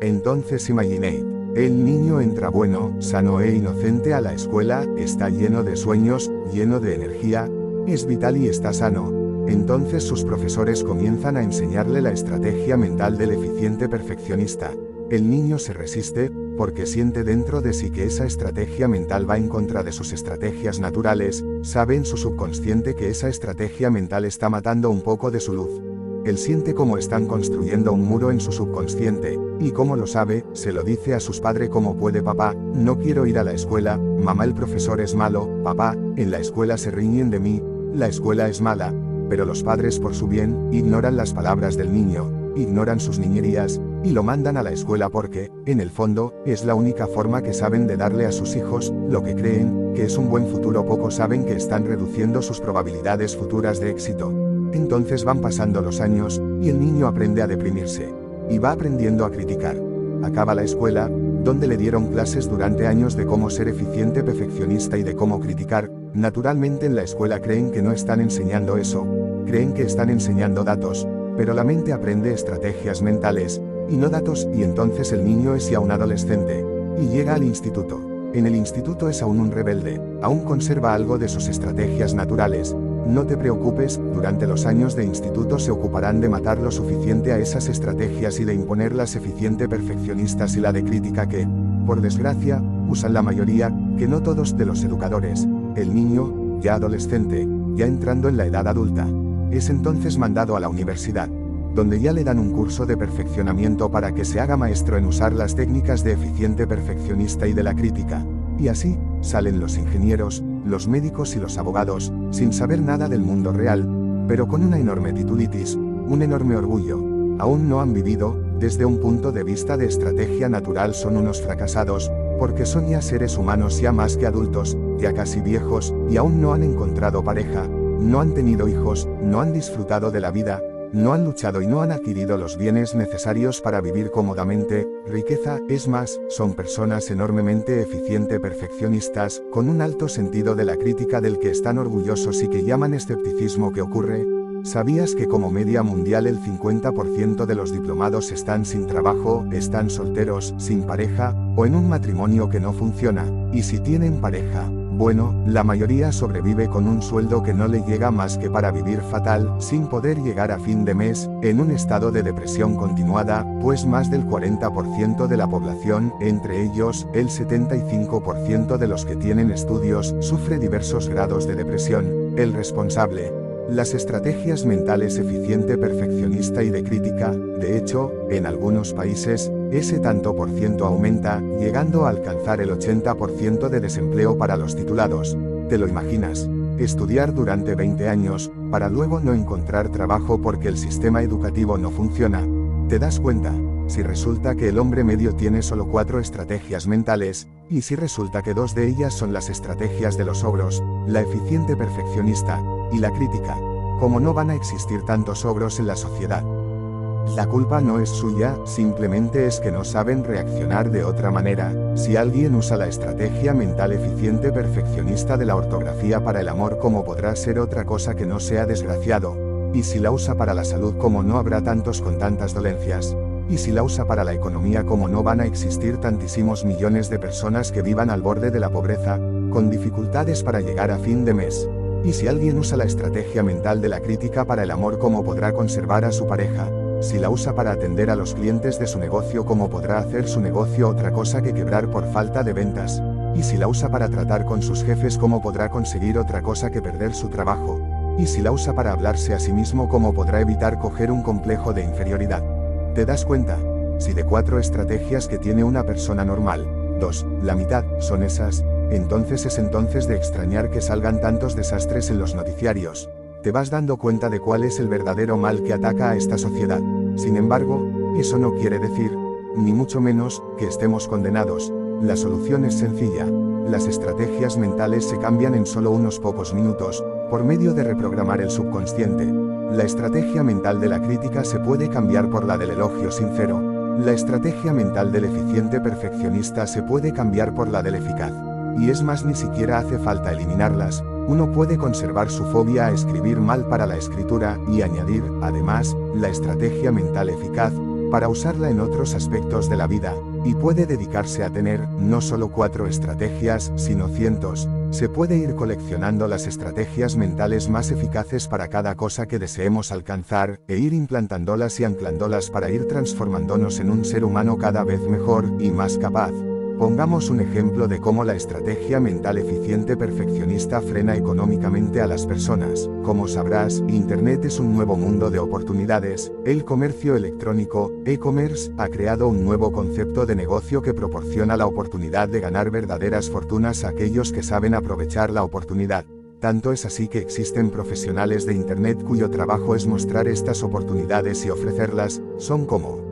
Entonces imaginate, el niño entra bueno, sano e inocente a la escuela, está lleno de sueños, lleno de energía, es vital y está sano. Entonces sus profesores comienzan a enseñarle la estrategia mental del eficiente perfeccionista. El niño se resiste, porque siente dentro de sí que esa estrategia mental va en contra de sus estrategias naturales, sabe en su subconsciente que esa estrategia mental está matando un poco de su luz. Él siente cómo están construyendo un muro en su subconsciente, y como lo sabe, se lo dice a sus padres: ¿cómo puede papá? No quiero ir a la escuela, mamá, el profesor es malo, papá, en la escuela se riñen de mí, la escuela es mala. Pero los padres, por su bien, ignoran las palabras del niño, ignoran sus niñerías, y lo mandan a la escuela porque, en el fondo, es la única forma que saben de darle a sus hijos, lo que creen, que es un buen futuro. Poco saben que están reduciendo sus probabilidades futuras de éxito. Entonces van pasando los años, y el niño aprende a deprimirse, y va aprendiendo a criticar. Acaba la escuela, donde le dieron clases durante años de cómo ser eficiente perfeccionista y de cómo criticar. Naturalmente en la escuela creen que no están enseñando eso, creen que están enseñando datos, pero la mente aprende estrategias mentales, y no datos, y entonces el niño es ya un adolescente, y llega al instituto. En el instituto es aún un rebelde, aún conserva algo de sus estrategias naturales. No te preocupes, durante los años de instituto se ocuparán de matar lo suficiente a esas estrategias y de imponerlas eficiente perfeccionistas y la de crítica que, por desgracia, usan la mayoría, que no todos, de los educadores. El niño, ya adolescente, ya entrando en la edad adulta, es entonces mandado a la universidad, donde ya le dan un curso de perfeccionamiento para que se haga maestro en usar las técnicas de eficiente perfeccionista y de la crítica. Y así, salen los ingenieros, los médicos y los abogados, sin saber nada del mundo real, pero con una enorme titulitis, un enorme orgullo. Aún no han vivido, desde un punto de vista de estrategia natural son unos fracasados, porque son ya seres humanos ya más que adultos, ya casi viejos, y aún no han encontrado pareja, no han tenido hijos, no han disfrutado de la vida, no han luchado y no han adquirido los bienes necesarios para vivir cómodamente, riqueza. Es más, son personas enormemente eficiente perfeccionistas, con un alto sentido de la crítica del que están orgullosos y que llaman escepticismo. ¿Qué ocurre? ¿Sabías que como media mundial el 50% de los diplomados están sin trabajo, están solteros, sin pareja, o en un matrimonio que no funciona? Y si tienen pareja, bueno, la mayoría sobrevive con un sueldo que no le llega más que para vivir fatal, sin poder llegar a fin de mes, en un estado de depresión continuada, pues más del 40% de la población, entre ellos, el 75% de los que tienen estudios, sufre diversos grados de depresión. El responsable: las estrategias mentales eficiente perfeccionista y de crítica. De hecho, en algunos países, ese tanto por ciento aumenta, llegando a alcanzar el 80% de desempleo para los titulados. ¿Te lo imaginas? Estudiar durante 20 años, para luego no encontrar trabajo porque el sistema educativo no funciona. ¿Te das cuenta? Si resulta que el hombre medio tiene solo 4 estrategias mentales, y si resulta que 2 de ellas son las estrategias de los ogros, la eficiente perfeccionista y la crítica, ¿cómo no van a existir tantos ogros en la sociedad? La culpa no es suya, simplemente es que no saben reaccionar de otra manera. Si alguien usa la estrategia mental eficiente perfeccionista de la ortografía para el amor, ¿cómo podrá ser otra cosa que no sea desgraciado? Y si la usa para la salud, ¿cómo no habrá tantos con tantas dolencias? Y si la usa para la economía, ¿cómo no van a existir tantísimos millones de personas que vivan al borde de la pobreza, con dificultades para llegar a fin de mes? Y si alguien usa la estrategia mental de la crítica para el amor, ¿cómo podrá conservar a su pareja? Si la usa para atender a los clientes de su negocio, ¿cómo podrá hacer su negocio otra cosa que quebrar por falta de ventas? Y si la usa para tratar con sus jefes, ¿cómo podrá conseguir otra cosa que perder su trabajo? Y si la usa para hablarse a sí mismo, ¿cómo podrá evitar coger un complejo de inferioridad? ¿Te das cuenta? Si de 4 estrategias que tiene una persona normal, 2, la mitad, son esas, entonces es entonces de extrañar que salgan tantos desastres en los noticiarios. Te vas dando cuenta de cuál es el verdadero mal que ataca a esta sociedad. Sin embargo, eso no quiere decir, ni mucho menos, que estemos condenados. La solución es sencilla. Las estrategias mentales se cambian en solo unos pocos minutos, por medio de reprogramar el subconsciente. La estrategia mental de la crítica se puede cambiar por la del elogio sincero. La estrategia mental del eficiente perfeccionista se puede cambiar por la del eficaz. Y es más, ni siquiera hace falta eliminarlas. Uno puede conservar su fobia a escribir mal para la escritura y añadir, además, la estrategia mental eficaz, para usarla en otros aspectos de la vida, y puede dedicarse a tener, no solo 4 estrategias, sino cientos. Se puede ir coleccionando las estrategias mentales más eficaces para cada cosa que deseemos alcanzar, e ir implantándolas y anclándolas para ir transformándonos en un ser humano cada vez mejor y más capaz. Pongamos un ejemplo de cómo la estrategia mental eficiente perfeccionista frena económicamente a las personas. Como sabrás, Internet es un nuevo mundo de oportunidades. El comercio electrónico, e-commerce, ha creado un nuevo concepto de negocio que proporciona la oportunidad de ganar verdaderas fortunas a aquellos que saben aprovechar la oportunidad. Tanto es así que existen profesionales de Internet cuyo trabajo es mostrar estas oportunidades y ofrecerlas. Son como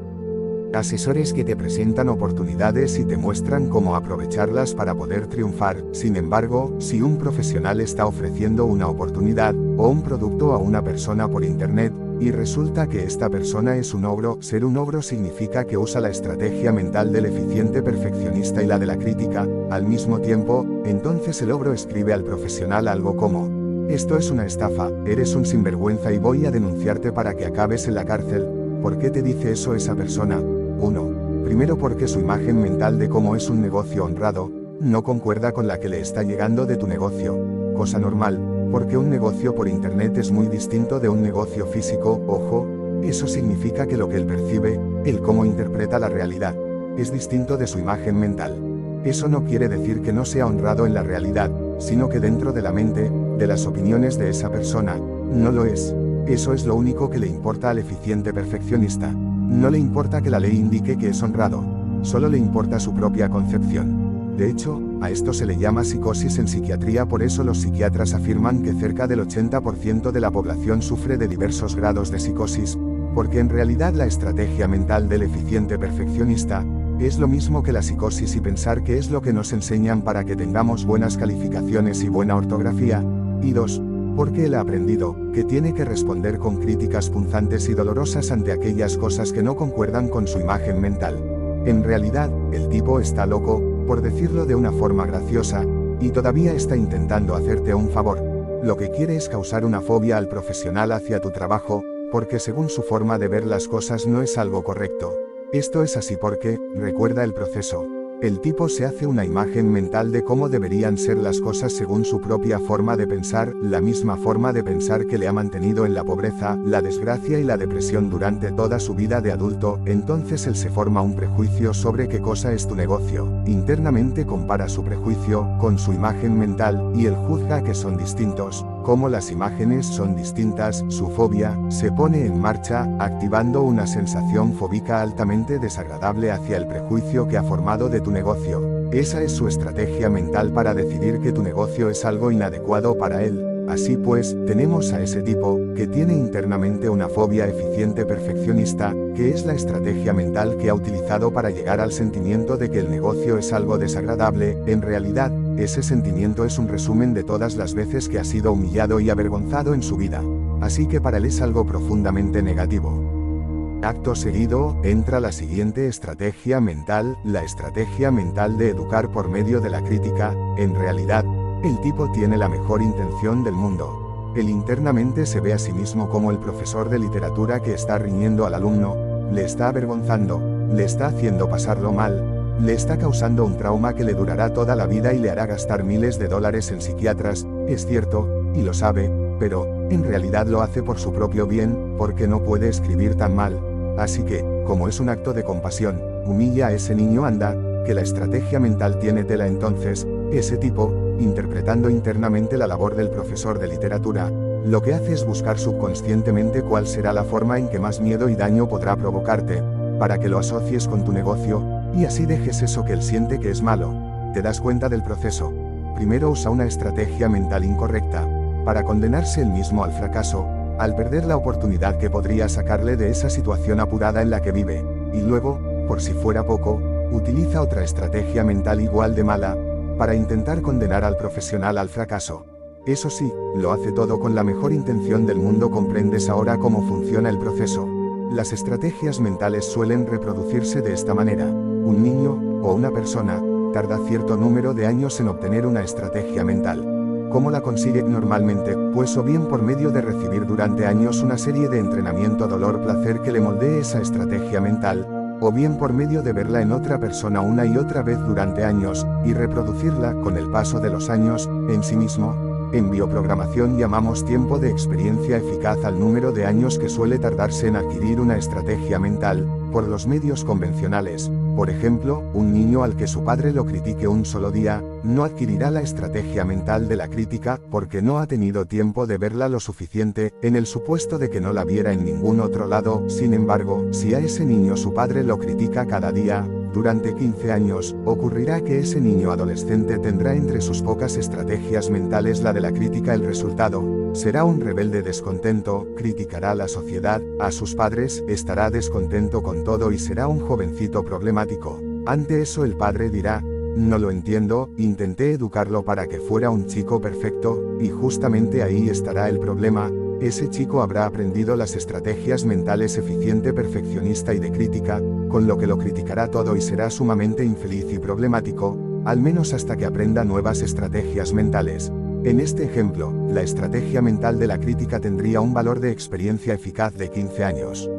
asesores que te presentan oportunidades y te muestran cómo aprovecharlas para poder triunfar. Sin embargo, si un profesional está ofreciendo una oportunidad o un producto a una persona por Internet, y resulta que esta persona es un ogro, ser un ogro significa que usa la estrategia mental del eficiente perfeccionista y la de la crítica, al mismo tiempo, entonces el ogro escribe al profesional algo como: esto es una estafa, eres un sinvergüenza y voy a denunciarte para que acabes en la cárcel. ¿Por qué te dice eso esa persona? 1. Primero, porque su imagen mental de cómo es un negocio honrado no concuerda con la que le está llegando de tu negocio. Cosa normal, porque un negocio por Internet es muy distinto de un negocio físico. Ojo, eso significa que lo que él percibe, el cómo interpreta la realidad, es distinto de su imagen mental. Eso no quiere decir que no sea honrado en la realidad, sino que dentro de la mente, de las opiniones de esa persona, no lo es. Eso es lo único que le importa al eficiente perfeccionista. No le importa que la ley indique que es honrado, solo le importa su propia concepción. De hecho, a esto se le llama psicosis en psiquiatría. Por eso los psiquiatras afirman que cerca del 80% de la población sufre de diversos grados de psicosis, porque en realidad la estrategia mental del eficiente perfeccionista es lo mismo que la psicosis, y pensar que es lo que nos enseñan para que tengamos buenas calificaciones y buena ortografía. Y 2. Porque él ha aprendido que tiene que responder con críticas punzantes y dolorosas ante aquellas cosas que no concuerdan con su imagen mental. En realidad, el tipo está loco, por decirlo de una forma graciosa, y todavía está intentando hacerte un favor. Lo que quiere es causar una fobia al profesional hacia tu trabajo, porque según su forma de ver las cosas no es algo correcto. Esto es así porque, recuerda el proceso. El tipo se hace una imagen mental de cómo deberían ser las cosas según su propia forma de pensar, la misma forma de pensar que le ha mantenido en la pobreza, la desgracia y la depresión durante toda su vida de adulto. Entonces él se forma un prejuicio sobre qué cosa es tu negocio. Internamente compara su prejuicio con su imagen mental, y él juzga que son distintos. Como las imágenes son distintas, su fobia se pone en marcha, activando una sensación fóbica altamente desagradable hacia el prejuicio que ha formado de tu negocio. Esa es su estrategia mental para decidir que tu negocio es algo inadecuado para él. Así pues, tenemos a ese tipo, que tiene internamente una fobia eficiente perfeccionista, que es la estrategia mental que ha utilizado para llegar al sentimiento de que el negocio es algo desagradable. En realidad, ese sentimiento es un resumen de todas las veces que ha sido humillado y avergonzado en su vida. Así que para él es algo profundamente negativo. Acto seguido, entra la siguiente estrategia mental, la estrategia mental de educar por medio de la crítica. En realidad, el tipo tiene la mejor intención del mundo. Él internamente se ve a sí mismo como el profesor de literatura que está riñendo al alumno, le está avergonzando, le está haciendo pasarlo mal, le está causando un trauma que le durará toda la vida y le hará gastar miles de dólares en psiquiatras, es cierto, y lo sabe, pero, en realidad lo hace por su propio bien, porque no puede escribir tan mal. Así que, como es un acto de compasión, humilla a ese niño. Anda, que la estrategia mental tiene tela. Entonces, ese tipo, interpretando internamente la labor del profesor de literatura, lo que hace es buscar subconscientemente cuál será la forma en que más miedo y daño podrá provocarte, para que lo asocies con tu negocio, y así dejes eso que él siente que es malo. ¿Te das cuenta del proceso? Primero usa una estrategia mental incorrecta, para condenarse él mismo al fracaso, al perder la oportunidad que podría sacarle de esa situación apurada en la que vive, y luego, por si fuera poco, utiliza otra estrategia mental igual de mala, para intentar condenar al profesional al fracaso. Eso sí, lo hace todo con la mejor intención del mundo. ¿Comprendes ahora cómo funciona el proceso? Las estrategias mentales suelen reproducirse de esta manera. Un niño, o una persona, tarda cierto número de años en obtener una estrategia mental. ¿Cómo la consigue normalmente? Pues o bien por medio de recibir durante años una serie de entrenamiento dolor-placer que le moldee esa estrategia mental, o bien por medio de verla en otra persona una y otra vez durante años, y reproducirla, con el paso de los años, en sí mismo. En bioprogramación llamamos tiempo de experiencia eficaz al número de años que suele tardarse en adquirir una estrategia mental, por los medios convencionales. Por ejemplo, un niño al que su padre lo critique un solo día, no adquirirá la estrategia mental de la crítica, porque no ha tenido tiempo de verla lo suficiente, en el supuesto de que no la viera en ningún otro lado. Sin embargo, si a ese niño su padre lo critica cada día, durante 15 años, ocurrirá que ese niño adolescente tendrá entre sus pocas estrategias mentales la de la crítica. El resultado será un rebelde descontento, criticará a la sociedad, a sus padres, estará descontento con todo y será un jovencito problemático. Ante eso el padre dirá: no lo entiendo, intenté educarlo para que fuera un chico perfecto, y justamente ahí estará el problema. Ese chico habrá aprendido las estrategias mentales eficiente, perfeccionista y de crítica, con lo que lo criticará todo y será sumamente infeliz y problemático, al menos hasta que aprenda nuevas estrategias mentales. En este ejemplo, la estrategia mental de la crítica tendría un valor de experiencia eficaz de 15 años.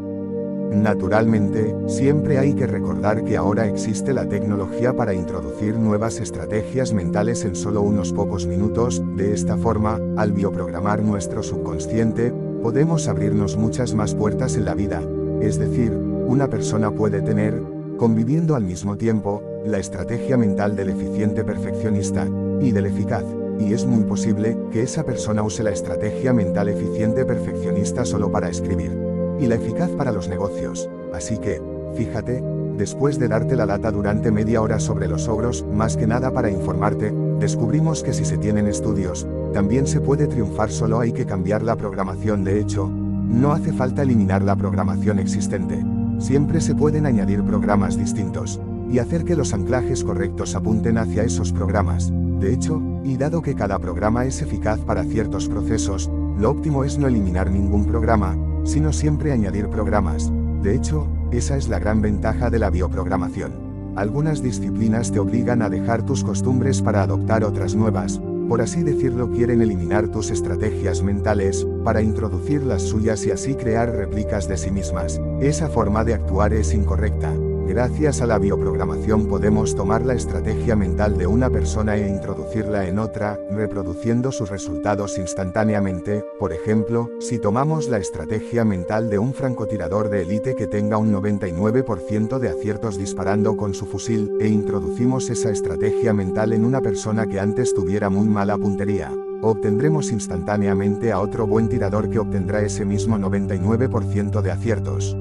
Naturalmente, siempre hay que recordar que ahora existe la tecnología para introducir nuevas estrategias mentales en solo unos pocos minutos. De esta forma, al bioprogramar nuestro subconsciente, podemos abrirnos muchas más puertas en la vida. Es decir, una persona puede tener, conviviendo al mismo tiempo, la estrategia mental del eficiente perfeccionista, y del eficaz. Y es muy posible que esa persona use la estrategia mental eficiente perfeccionista solo para escribir, y la eficaz para los negocios. Así que, fíjate, después de darte la lata durante media hora sobre los ogros, más que nada para informarte, descubrimos que si se tienen estudios, también se puede triunfar. Solo hay que cambiar la programación. De hecho, no hace falta eliminar la programación existente. Siempre se pueden añadir programas distintos, y hacer que los anclajes correctos apunten hacia esos programas. De hecho, y dado que cada programa es eficaz para ciertos procesos, lo óptimo es no eliminar ningún programa, sino siempre añadir programas. De hecho, esa es la gran ventaja de la bioprogramación. Algunas disciplinas te obligan a dejar tus costumbres para adoptar otras nuevas, por así decirlo. Quieren eliminar tus estrategias mentales, para introducir las suyas y así crear réplicas de sí mismas. Esa forma de actuar es incorrecta. Gracias a la bioprogramación podemos tomar la estrategia mental de una persona e introducirla en otra, reproduciendo sus resultados instantáneamente. Por ejemplo, si tomamos la estrategia mental de un francotirador de élite que tenga un 99% de aciertos disparando con su fusil, e introducimos esa estrategia mental en una persona que antes tuviera muy mala puntería, obtendremos instantáneamente a otro buen tirador que obtendrá ese mismo 99% de aciertos.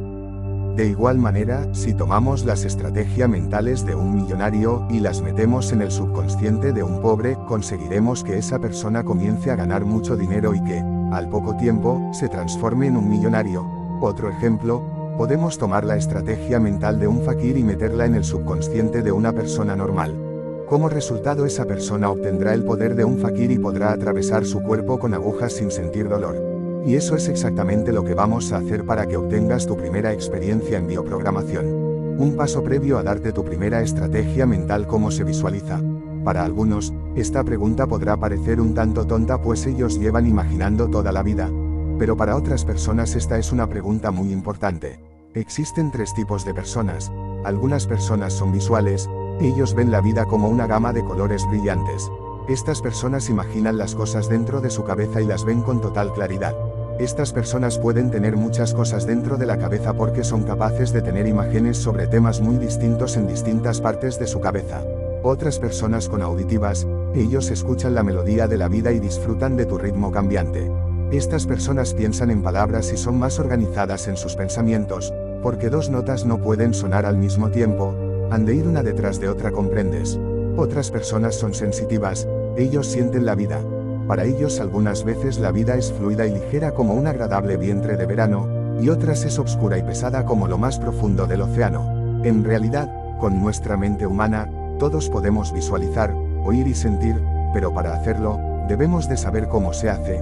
De igual manera, si tomamos las estrategias mentales de un millonario y las metemos en el subconsciente de un pobre, conseguiremos que esa persona comience a ganar mucho dinero y que, al poco tiempo, se transforme en un millonario. Otro ejemplo, podemos tomar la estrategia mental de un fakir y meterla en el subconsciente de una persona normal. Como resultado, esa persona obtendrá el poder de un fakir y podrá atravesar su cuerpo con agujas sin sentir dolor. Y eso es exactamente lo que vamos a hacer para que obtengas tu primera experiencia en bioprogramación. Un paso previo a darte tu primera estrategia mental: cómo se visualiza. Para algunos, esta pregunta podrá parecer un tanto tonta, pues ellos llevan imaginando toda la vida. Pero para otras personas esta es una pregunta muy importante. Existen tres tipos de personas. Algunas personas son visuales, ellos ven la vida como una gama de colores brillantes. Estas personas imaginan las cosas dentro de su cabeza y las ven con total claridad. Estas personas pueden tener muchas cosas dentro de la cabeza porque son capaces de tener imágenes sobre temas muy distintos en distintas partes de su cabeza. Otras personas son auditivas, ellos escuchan la melodía de la vida y disfrutan de tu ritmo cambiante. Estas personas piensan en palabras y son más organizadas en sus pensamientos, porque dos notas no pueden sonar al mismo tiempo, han de ir una detrás de otra, ¿comprendes? Otras personas son sensitivas, ellos sienten la vida. Para ellos algunas veces la vida es fluida y ligera como un agradable vientre de verano, y otras es oscura y pesada como lo más profundo del océano. En realidad, con nuestra mente humana, todos podemos visualizar, oír y sentir, pero para hacerlo, debemos de saber cómo se hace.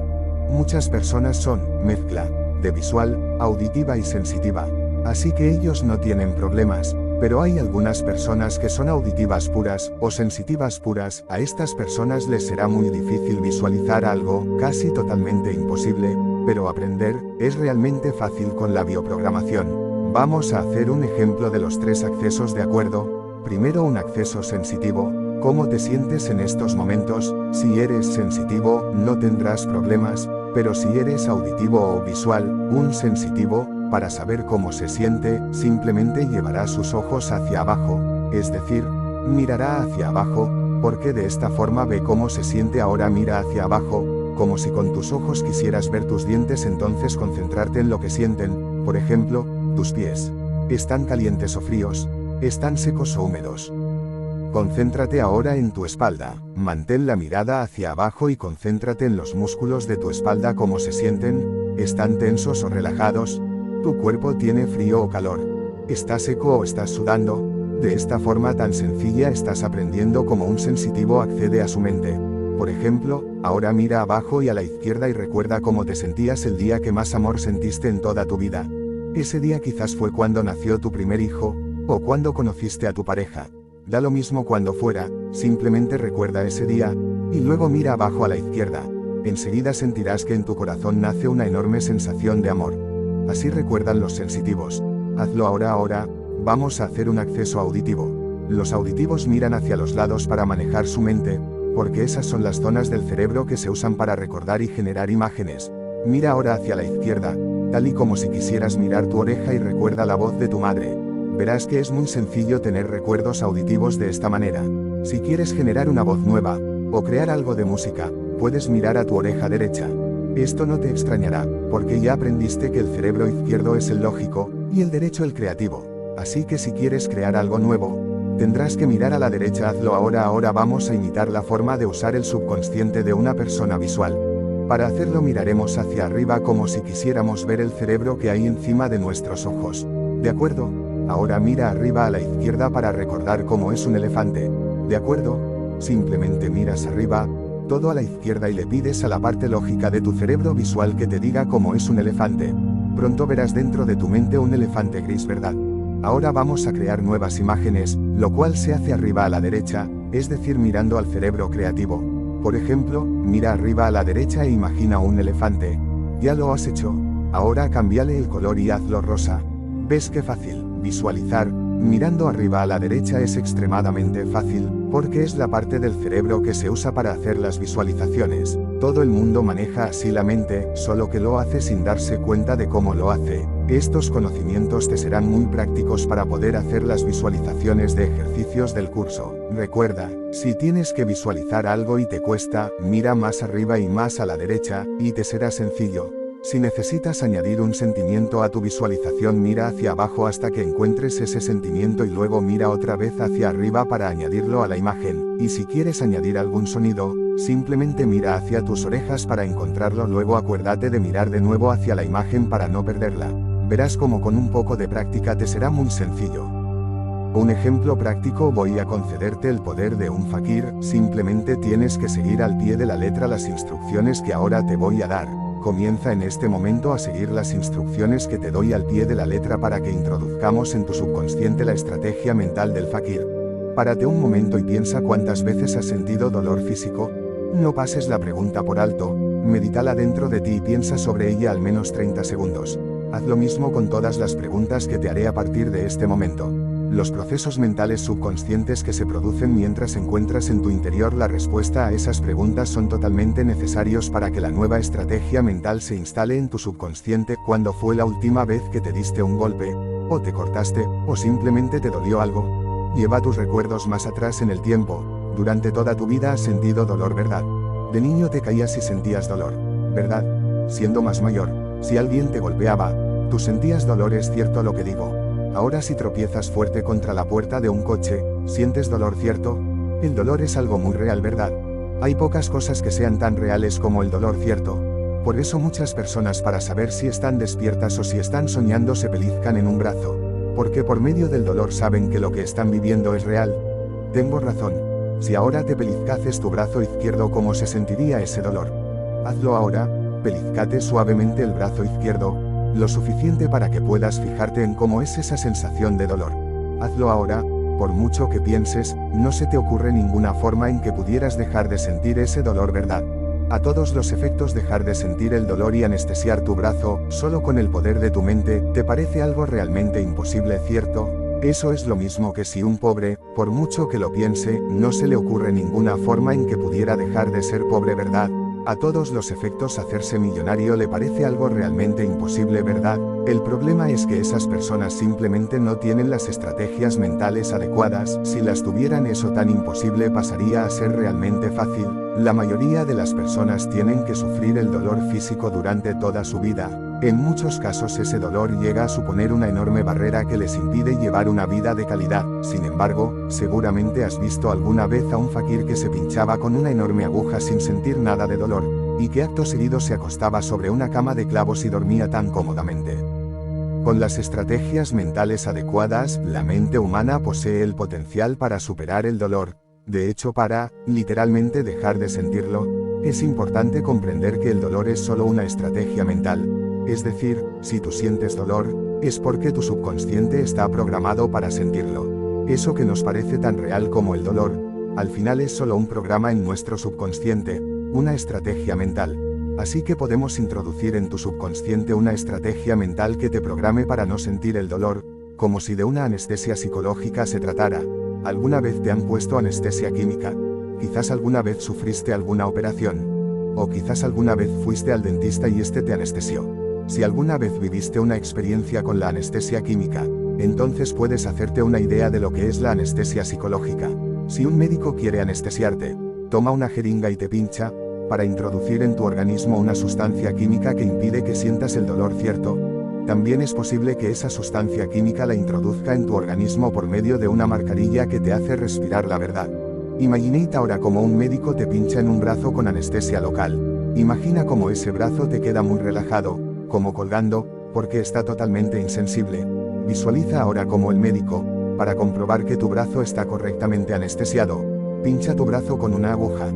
Muchas personas son mezcla de visual, auditiva y sensitiva, así que ellos no tienen problemas. Pero hay algunas personas que son auditivas puras o sensitivas puras. A estas personas les será muy difícil visualizar algo, casi totalmente imposible, pero aprender es realmente fácil con la bioprogramación. Vamos a hacer un ejemplo de los tres accesos, ¿de acuerdo? Primero, un acceso sensitivo. ¿Cómo te sientes en estos momentos? Si eres sensitivo, no tendrás problemas, pero si eres auditivo o visual, un sensitivo, para saber cómo se siente, simplemente llevará sus ojos hacia abajo, es decir, mirará hacia abajo, porque de esta forma ve cómo se siente. Ahora mira hacia abajo, como si con tus ojos quisieras ver tus dientes, entonces concentrarte en lo que sienten. Por ejemplo, tus pies. ¿Están calientes o fríos? ¿Están secos o húmedos? Concéntrate ahora en tu espalda, mantén la mirada hacia abajo y concéntrate en los músculos de tu espalda, cómo se sienten, ¿están tensos o relajados? ¿Tu cuerpo tiene frío o calor? ¿Está seco o estás sudando? De esta forma tan sencilla estás aprendiendo cómo un sensitivo accede a su mente. Por ejemplo, ahora mira abajo y a la izquierda y recuerda cómo te sentías el día que más amor sentiste en toda tu vida. Ese día quizás fue cuando nació tu primer hijo, o cuando conociste a tu pareja. Da lo mismo cuando fuera, simplemente recuerda ese día, y luego mira abajo a la izquierda. Enseguida sentirás que en tu corazón nace una enorme sensación de amor. Así recuerdan los sensitivos. Hazlo ahora. Vamos a hacer un acceso auditivo. Los auditivos miran hacia los lados para manejar su mente, porque esas son las zonas del cerebro que se usan para recordar y generar imágenes. Mira ahora hacia la izquierda, tal y como si quisieras mirar tu oreja, y recuerda la voz de tu madre. Verás que es muy sencillo tener recuerdos auditivos de esta manera. Si quieres generar una voz nueva, o crear algo de música, puedes mirar a tu oreja derecha. Esto no te extrañará, porque ya aprendiste que el cerebro izquierdo es el lógico, y el derecho el creativo. Así que si quieres crear algo nuevo, tendrás que mirar a la derecha. Hazlo ahora. Vamos a imitar la forma de usar el subconsciente de una persona visual. Para hacerlo miraremos hacia arriba como si quisiéramos ver el cerebro que hay encima de nuestros ojos. ¿De acuerdo? Ahora mira arriba a la izquierda para recordar cómo es un elefante. ¿De acuerdo? Simplemente miras arriba, todo a la izquierda, y le pides a la parte lógica de tu cerebro visual que te diga cómo es un elefante. Pronto verás dentro de tu mente un elefante gris, ¿verdad? Ahora vamos a crear nuevas imágenes, lo cual se hace arriba a la derecha, es decir, mirando al cerebro creativo. Por ejemplo, mira arriba a la derecha e imagina un elefante. Ya lo has hecho. Ahora cámbiale el color y hazlo rosa. ¿Ves qué fácil? Visualizar, mirando arriba a la derecha, es extremadamente fácil, porque es la parte del cerebro que se usa para hacer las visualizaciones. Todo el mundo maneja así la mente, solo que lo hace sin darse cuenta de cómo lo hace. Estos conocimientos te serán muy prácticos para poder hacer las visualizaciones de ejercicios del curso. Recuerda, si tienes que visualizar algo y te cuesta, mira más arriba y más a la derecha, y te será sencillo. Si necesitas añadir un sentimiento a tu visualización, mira hacia abajo hasta que encuentres ese sentimiento y luego mira otra vez hacia arriba para añadirlo a la imagen. Y si quieres añadir algún sonido, simplemente mira hacia tus orejas para encontrarlo. Luego acuérdate de mirar de nuevo hacia la imagen para no perderla. Verás como con un poco de práctica te será muy sencillo. Un ejemplo práctico: voy a concederte el poder de un fakir. Simplemente tienes que seguir al pie de la letra las instrucciones que ahora te voy a dar. Comienza en este momento a seguir las instrucciones que te doy al pie de la letra para que introduzcamos en tu subconsciente la estrategia mental del fakir. Párate un momento y piensa cuántas veces has sentido dolor físico. No pases la pregunta por alto, medítala dentro de ti y piensa sobre ella al menos 30 segundos. Haz lo mismo con todas las preguntas que te haré a partir de este momento. Los procesos mentales subconscientes que se producen mientras encuentras en tu interior la respuesta a esas preguntas son totalmente necesarios para que la nueva estrategia mental se instale en tu subconsciente. ¿Cuándo fue la última vez que te diste un golpe, o te cortaste, o simplemente te dolió algo? Lleva tus recuerdos más atrás en el tiempo. Durante toda tu vida has sentido dolor, ¿verdad? De niño te caías y sentías dolor, ¿verdad? Siendo más mayor, si alguien te golpeaba, tú sentías dolor, ¿es cierto lo que digo? Ahora si tropiezas fuerte contra la puerta de un coche, ¿sientes dolor, cierto? El dolor es algo muy real, ¿verdad? Hay pocas cosas que sean tan reales como el dolor, ¿cierto? Por eso muchas personas, para saber si están despiertas o si están soñando, se pellizcan en un brazo. Porque por medio del dolor saben que lo que están viviendo es real. Tengo razón. Si ahora te pellizcases tu brazo izquierdo, ¿cómo se sentiría ese dolor? Hazlo ahora, pellizcate suavemente el brazo izquierdo, lo suficiente para que puedas fijarte en cómo es esa sensación de dolor. Hazlo ahora, por mucho que pienses, no se te ocurre ninguna forma en que pudieras dejar de sentir ese dolor, ¿verdad? A todos los efectos, dejar de sentir el dolor y anestesiar tu brazo, solo con el poder de tu mente, te parece algo realmente imposible, ¿cierto? Eso es lo mismo que si un pobre, por mucho que lo piense, no se le ocurre ninguna forma en que pudiera dejar de ser pobre, ¿verdad? A todos los efectos, hacerse millonario le parece algo realmente imposible, ¿verdad? El problema es que esas personas simplemente no tienen las estrategias mentales adecuadas. Si las tuvieran, eso tan imposible pasaría a ser realmente fácil. La mayoría de las personas tienen que sufrir el dolor físico durante toda su vida. En muchos casos ese dolor llega a suponer una enorme barrera que les impide llevar una vida de calidad. Sin embargo, seguramente has visto alguna vez a un fakir que se pinchaba con una enorme aguja sin sentir nada de dolor, y que acto seguido se acostaba sobre una cama de clavos y dormía tan cómodamente. Con las estrategias mentales adecuadas, la mente humana posee el potencial para superar el dolor. De hecho, para, literalmente, dejar de sentirlo, es importante comprender que el dolor es solo una estrategia mental. Es decir, si tú sientes dolor, es porque tu subconsciente está programado para sentirlo. Eso que nos parece tan real como el dolor, al final es solo un programa en nuestro subconsciente, una estrategia mental. Así que podemos introducir en tu subconsciente una estrategia mental que te programe para no sentir el dolor, como si de una anestesia psicológica se tratara. ¿Alguna vez te han puesto anestesia química? Quizás alguna vez sufriste alguna operación. O quizás alguna vez fuiste al dentista y este te anestesió. Si alguna vez viviste una experiencia con la anestesia química, entonces puedes hacerte una idea de lo que es la anestesia psicológica. Si un médico quiere anestesiarte, toma una jeringa y te pincha, para introducir en tu organismo una sustancia química que impide que sientas el dolor, ¿cierto? También es posible que esa sustancia química la introduzca en tu organismo por medio de una mascarilla que te hace respirar, la verdad. Imagínate ahora como un médico te pincha en un brazo con anestesia local. Imagina cómo ese brazo te queda muy relajado, como colgando, porque está totalmente insensible. Visualiza ahora como el médico, para comprobar que tu brazo está correctamente anestesiado, pincha tu brazo con una aguja.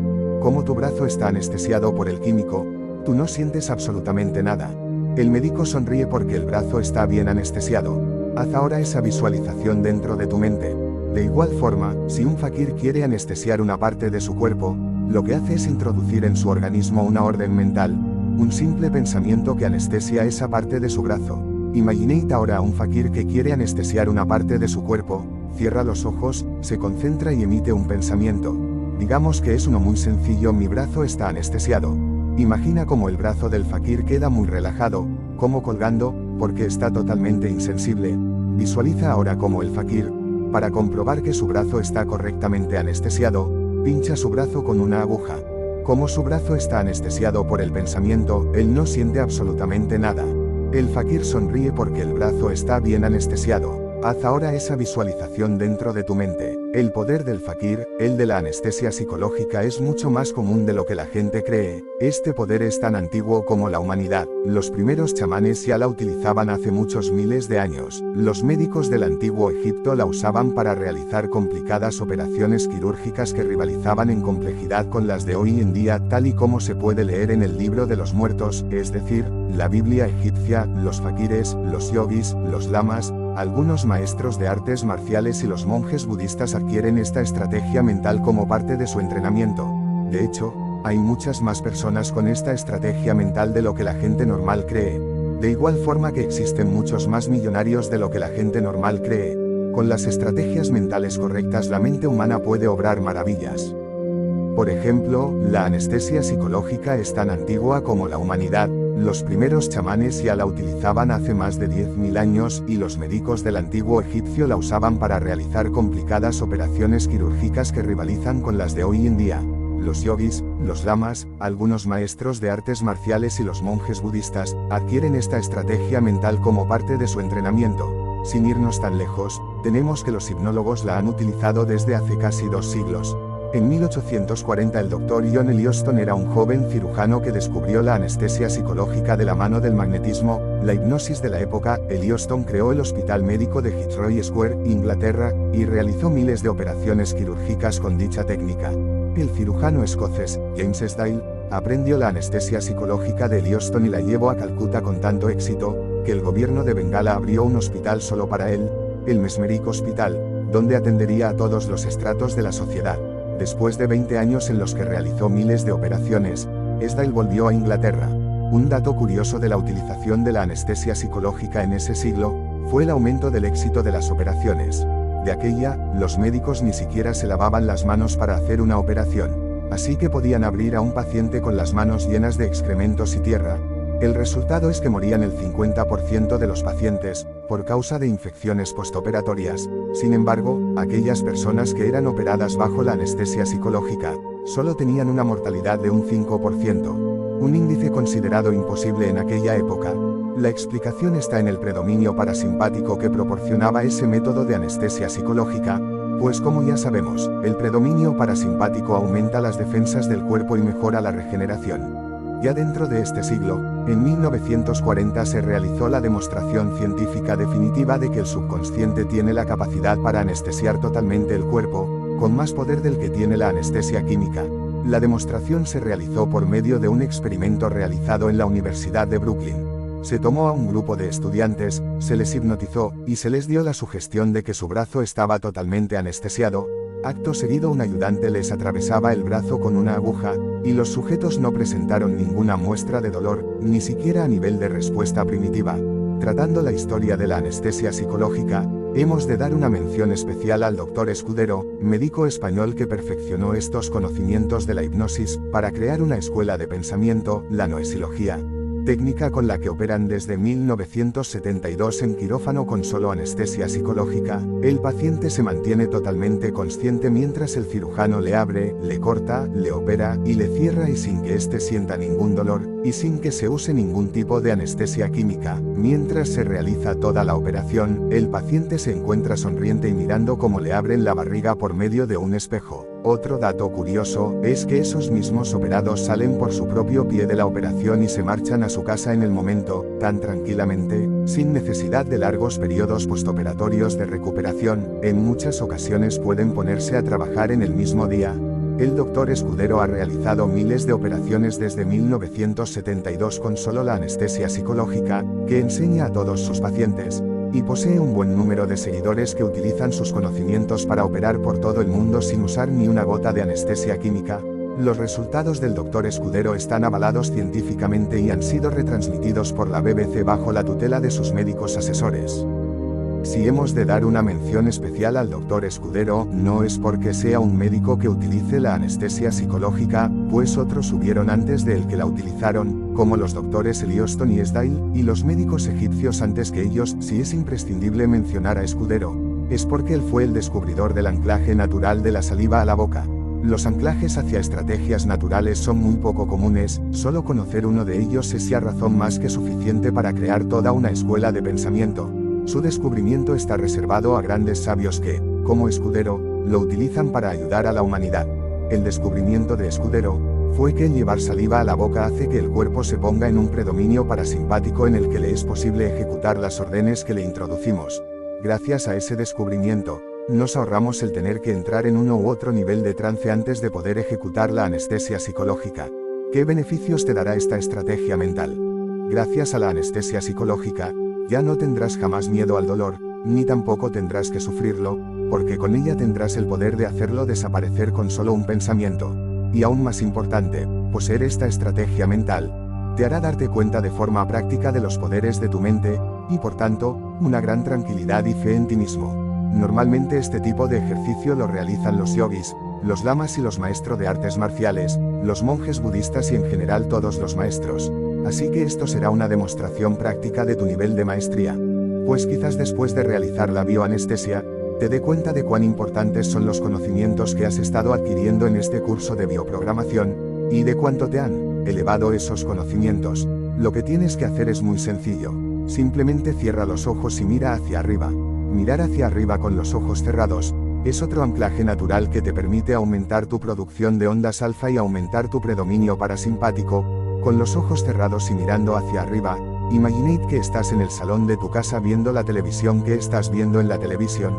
Como tu brazo está anestesiado por el químico, tú no sientes absolutamente nada. El médico sonríe porque el brazo está bien anestesiado. Haz ahora esa visualización dentro de tu mente. De igual forma, si un fakir quiere anestesiar una parte de su cuerpo, lo que hace es introducir en su organismo una orden mental, un simple pensamiento que anestesia esa parte de su brazo. Imaginate ahora a un fakir que quiere anestesiar una parte de su cuerpo, cierra los ojos, se concentra y emite un pensamiento. Digamos que es uno muy sencillo: mi brazo está anestesiado. Imagina cómo el brazo del fakir queda muy relajado, como colgando, porque está totalmente insensible. Visualiza ahora cómo el fakir, para comprobar que su brazo está correctamente anestesiado, pincha su brazo con una aguja. Como su brazo está anestesiado por el pensamiento, él no siente absolutamente nada. El fakir sonríe porque el brazo está bien anestesiado. Haz ahora esa visualización dentro de tu mente. El poder del fakir, el de la anestesia psicológica, es mucho más común de lo que la gente cree. Este poder es tan antiguo como la humanidad. Los primeros chamanes ya la utilizaban hace muchos miles de años. Los médicos del antiguo Egipto la usaban para realizar complicadas operaciones quirúrgicas que rivalizaban en complejidad con las de hoy en día, tal y como se puede leer en el libro de los muertos, es decir, la Biblia egipcia. Los fakires, los yogis, los lamas, algunos maestros de artes marciales y los monjes budistas adquieren esta estrategia mental como parte de su entrenamiento. De hecho, hay muchas más personas con esta estrategia mental de lo que la gente normal cree. De igual forma que existen muchos más millonarios de lo que la gente normal cree. Con las estrategias mentales correctas, la mente humana puede obrar maravillas. Por ejemplo, la anestesia psicológica es tan antigua como la humanidad. Los primeros chamanes ya la utilizaban hace más de 10.000 años y los médicos del antiguo egipcio la usaban para realizar complicadas operaciones quirúrgicas que rivalizan con las de hoy en día. Los yogis, los lamas, algunos maestros de artes marciales y los monjes budistas adquieren esta estrategia mental como parte de su entrenamiento. Sin irnos tan lejos, tenemos que los hipnólogos la han utilizado desde hace casi 2 siglos. En 1840 el Dr. John Elliston era un joven cirujano que descubrió la anestesia psicológica de la mano del magnetismo, la hipnosis de la época. Elliston creó el Hospital Médico de Fitzroy Square, Inglaterra, y realizó miles de operaciones quirúrgicas con dicha técnica. El cirujano escocés, James Sdale, aprendió la anestesia psicológica de Elliston y la llevó a Calcuta con tanto éxito, que el gobierno de Bengala abrió un hospital solo para él, el Mesmeric Hospital, donde atendería a todos los estratos de la sociedad. Después de 20 años en los que realizó miles de operaciones, Sdale volvió a Inglaterra. Un dato curioso de la utilización de la anestesia psicológica en ese siglo, fue el aumento del éxito de las operaciones. De aquella, los médicos ni siquiera se lavaban las manos para hacer una operación, así que podían abrir a un paciente con las manos llenas de excrementos y tierra. El resultado es que morían el 50% de los pacientes, por causa de infecciones postoperatorias. Sin embargo, aquellas personas que eran operadas bajo la anestesia psicológica, solo tenían una mortalidad de un 5%, un índice considerado imposible en aquella época. La explicación está en el predominio parasimpático que proporcionaba ese método de anestesia psicológica, pues como ya sabemos, el predominio parasimpático aumenta las defensas del cuerpo y mejora la regeneración. Ya dentro de este siglo, en 1940 se realizó la demostración científica definitiva de que el subconsciente tiene la capacidad para anestesiar totalmente el cuerpo, con más poder del que tiene la anestesia química. La demostración se realizó por medio de un experimento realizado en la Universidad de Brooklyn. Se tomó a un grupo de estudiantes, se les hipnotizó, y se les dio la sugestión de que su brazo estaba totalmente anestesiado. Acto seguido un ayudante les atravesaba el brazo con una aguja, y los sujetos no presentaron ninguna muestra de dolor, ni siquiera a nivel de respuesta primitiva. Tratando la historia de la anestesia psicológica, hemos de dar una mención especial al Dr. Escudero, médico español que perfeccionó estos conocimientos de la hipnosis, para crear una escuela de pensamiento, la noesilogía. Técnica con la que operan desde 1972 en quirófano con solo anestesia psicológica. El paciente se mantiene totalmente consciente mientras el cirujano le abre, le corta, le opera y le cierra, y sin que éste sienta ningún dolor, y sin que se use ningún tipo de anestesia química. Mientras se realiza toda la operación, el paciente se encuentra sonriente y mirando cómo le abren la barriga por medio de un espejo. Otro dato curioso, es que esos mismos operados salen por su propio pie de la operación y se marchan a su casa en el momento, tan tranquilamente, sin necesidad de largos periodos postoperatorios de recuperación. En muchas ocasiones pueden ponerse a trabajar en el mismo día. El Dr. Escudero ha realizado miles de operaciones desde 1972 con solo la anestesia psicológica, que enseña a todos sus pacientes, y posee un buen número de seguidores que utilizan sus conocimientos para operar por todo el mundo sin usar ni una gota de anestesia química. Los resultados del Dr. Escudero están avalados científicamente y han sido retransmitidos por la BBC bajo la tutela de sus médicos asesores. Si hemos de dar una mención especial al Dr. Escudero, no es porque sea un médico que utilice la anestesia psicológica, pues otros hubieron antes de él que la utilizaron, como los doctores Elliston y Sdale, y los médicos egipcios antes que ellos. Si es imprescindible mencionar a Escudero, es porque él fue el descubridor del anclaje natural de la saliva a la boca. Los anclajes hacia estrategias naturales son muy poco comunes, solo conocer uno de ellos es ya razón más que suficiente para crear toda una escuela de pensamiento. Su descubrimiento está reservado a grandes sabios que, como Escudero, lo utilizan para ayudar a la humanidad. El descubrimiento de Escudero fue que el llevar saliva a la boca hace que el cuerpo se ponga en un predominio parasimpático en el que le es posible ejecutar las órdenes que le introducimos. Gracias a ese descubrimiento, nos ahorramos el tener que entrar en uno u otro nivel de trance antes de poder ejecutar la anestesia psicológica. ¿Qué beneficios te dará esta estrategia mental? Gracias a la anestesia psicológica, ya no tendrás jamás miedo al dolor, ni tampoco tendrás que sufrirlo, porque con ella tendrás el poder de hacerlo desaparecer con solo un pensamiento. Y aún más importante, poseer esta estrategia mental te hará darte cuenta de forma práctica de los poderes de tu mente, y por tanto, una gran tranquilidad y fe en ti mismo. Normalmente este tipo de ejercicio lo realizan los yogis, los lamas y los maestros de artes marciales, los monjes budistas y en general todos los maestros. Así que esto será una demostración práctica de tu nivel de maestría. Pues quizás después de realizar la bioanestesia, te dé cuenta de cuán importantes son los conocimientos que has estado adquiriendo en este curso de bioprogramación, y de cuánto te han elevado esos conocimientos. Lo que tienes que hacer es muy sencillo. Simplemente cierra los ojos y mira hacia arriba. Mirar hacia arriba con los ojos cerrados es otro anclaje natural que te permite aumentar tu producción de ondas alfa y aumentar tu predominio parasimpático. Con los ojos cerrados y mirando hacia arriba, imagínate que estás en el salón de tu casa viendo la televisión. ¿Qué estás viendo en la televisión?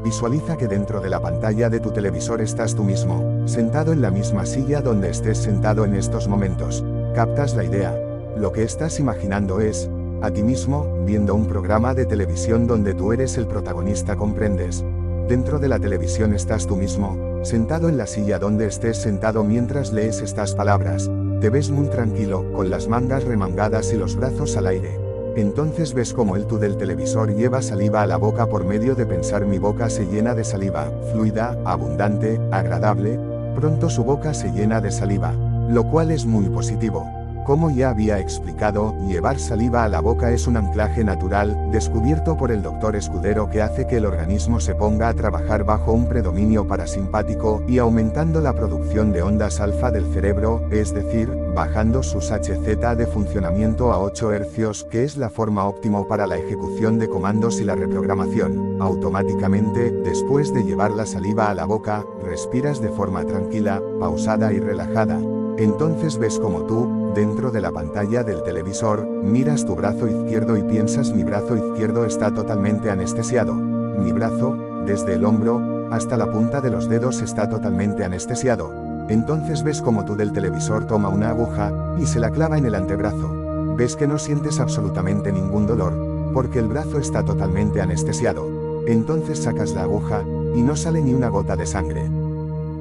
Visualiza que dentro de la pantalla de tu televisor estás tú mismo, sentado en la misma silla donde estés sentado en estos momentos. ¿Captas la idea? Lo que estás imaginando es a ti mismo, viendo un programa de televisión donde tú eres el protagonista, ¿comprendes? Dentro de la televisión estás tú mismo, sentado en la silla donde estés sentado mientras lees estas palabras. Te ves muy tranquilo, con las mangas remangadas y los brazos al aire. Entonces ves como el tú del televisor lleva saliva a la boca por medio de pensar: mi boca se llena de saliva, fluida, abundante, agradable. Pronto su boca se llena de saliva, lo cual es muy positivo. Como ya había explicado, llevar saliva a la boca es un anclaje natural, descubierto por el Dr. Escudero, que hace que el organismo se ponga a trabajar bajo un predominio parasimpático y aumentando la producción de ondas alfa del cerebro, es decir, bajando sus Hz de funcionamiento a 8 Hz, que es la forma óptima para la ejecución de comandos y la reprogramación. Automáticamente, después de llevar la saliva a la boca, respiras de forma tranquila, pausada y relajada. Entonces ves como tú, dentro de la pantalla del televisor, miras tu brazo izquierdo y piensas: mi brazo izquierdo está totalmente anestesiado. Mi brazo, desde el hombro hasta la punta de los dedos, está totalmente anestesiado. Entonces ves como tú del televisor toma una aguja y se la clava en el antebrazo. Ves que no sientes absolutamente ningún dolor, porque el brazo está totalmente anestesiado. Entonces sacas la aguja y no sale ni una gota de sangre.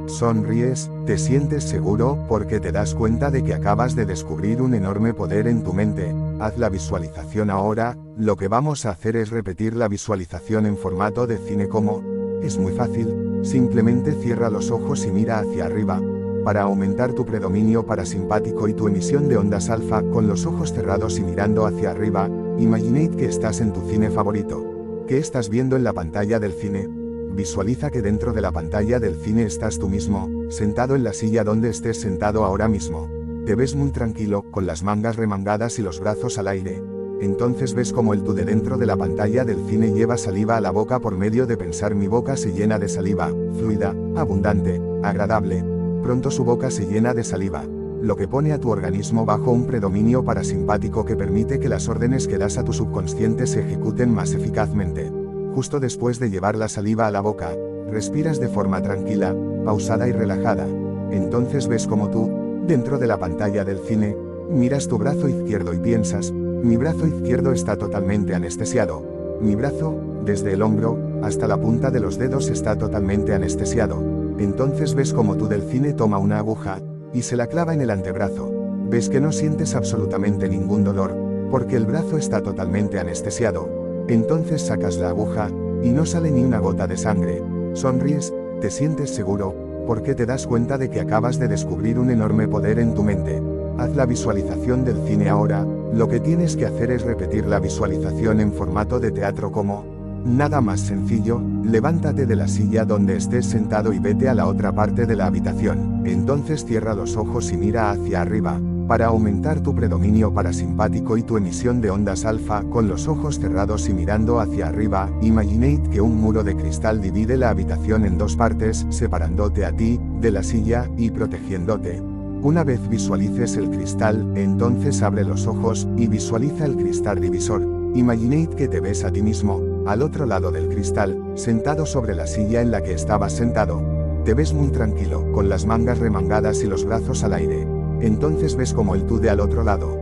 Sonríes, te sientes seguro, porque te das cuenta de que acabas de descubrir un enorme poder en tu mente. Haz la visualización ahora. Lo que vamos a hacer es repetir la visualización en formato de cine. ¿Cómo? Es muy fácil, simplemente cierra los ojos y mira hacia arriba. Para aumentar tu predominio parasimpático y tu emisión de ondas alfa, con los ojos cerrados y mirando hacia arriba, imagínate que estás en tu cine favorito. ¿Qué estás viendo en la pantalla del cine? Visualiza que dentro de la pantalla del cine estás tú mismo, sentado en la silla donde estés sentado ahora mismo. Te ves muy tranquilo, con las mangas remangadas y los brazos al aire. Entonces ves como el tú de dentro de la pantalla del cine lleva saliva a la boca por medio de pensar: mi boca se llena de saliva, fluida, abundante, agradable. Pronto su boca se llena de saliva, lo que pone a tu organismo bajo un predominio parasimpático que permite que las órdenes que das a tu subconsciente se ejecuten más eficazmente. Justo después de llevar la saliva a la boca, respiras de forma tranquila, pausada y relajada. Entonces ves como tú, dentro de la pantalla del cine, miras tu brazo izquierdo y piensas: mi brazo izquierdo está totalmente anestesiado. Mi brazo, desde el hombro hasta la punta de los dedos, está totalmente anestesiado. Entonces ves como tú del cine toma una aguja y se la clava en el antebrazo. Ves que no sientes absolutamente ningún dolor, porque el brazo está totalmente anestesiado. Entonces sacas la aguja y no sale ni una gota de sangre. Sonríes, te sientes seguro, porque te das cuenta de que acabas de descubrir un enorme poder en tu mente. Haz la visualización del cine ahora. Lo que tienes que hacer es repetir la visualización en formato de teatro. ¿Cómo? Nada más sencillo. Levántate de la silla donde estés sentado y vete a la otra parte de la habitación. Entonces cierra los ojos y mira hacia arriba. Para aumentar tu predominio parasimpático y tu emisión de ondas alfa, con los ojos cerrados y mirando hacia arriba, imaginate que un muro de cristal divide la habitación en dos partes, separándote a ti de la silla y protegiéndote. Una vez visualices el cristal, entonces abre los ojos y visualiza el cristal divisor. Imaginate que te ves a ti mismo, al otro lado del cristal, sentado sobre la silla en la que estabas sentado. Te ves muy tranquilo, con las mangas remangadas y los brazos al aire. Entonces ves como el tú de al otro lado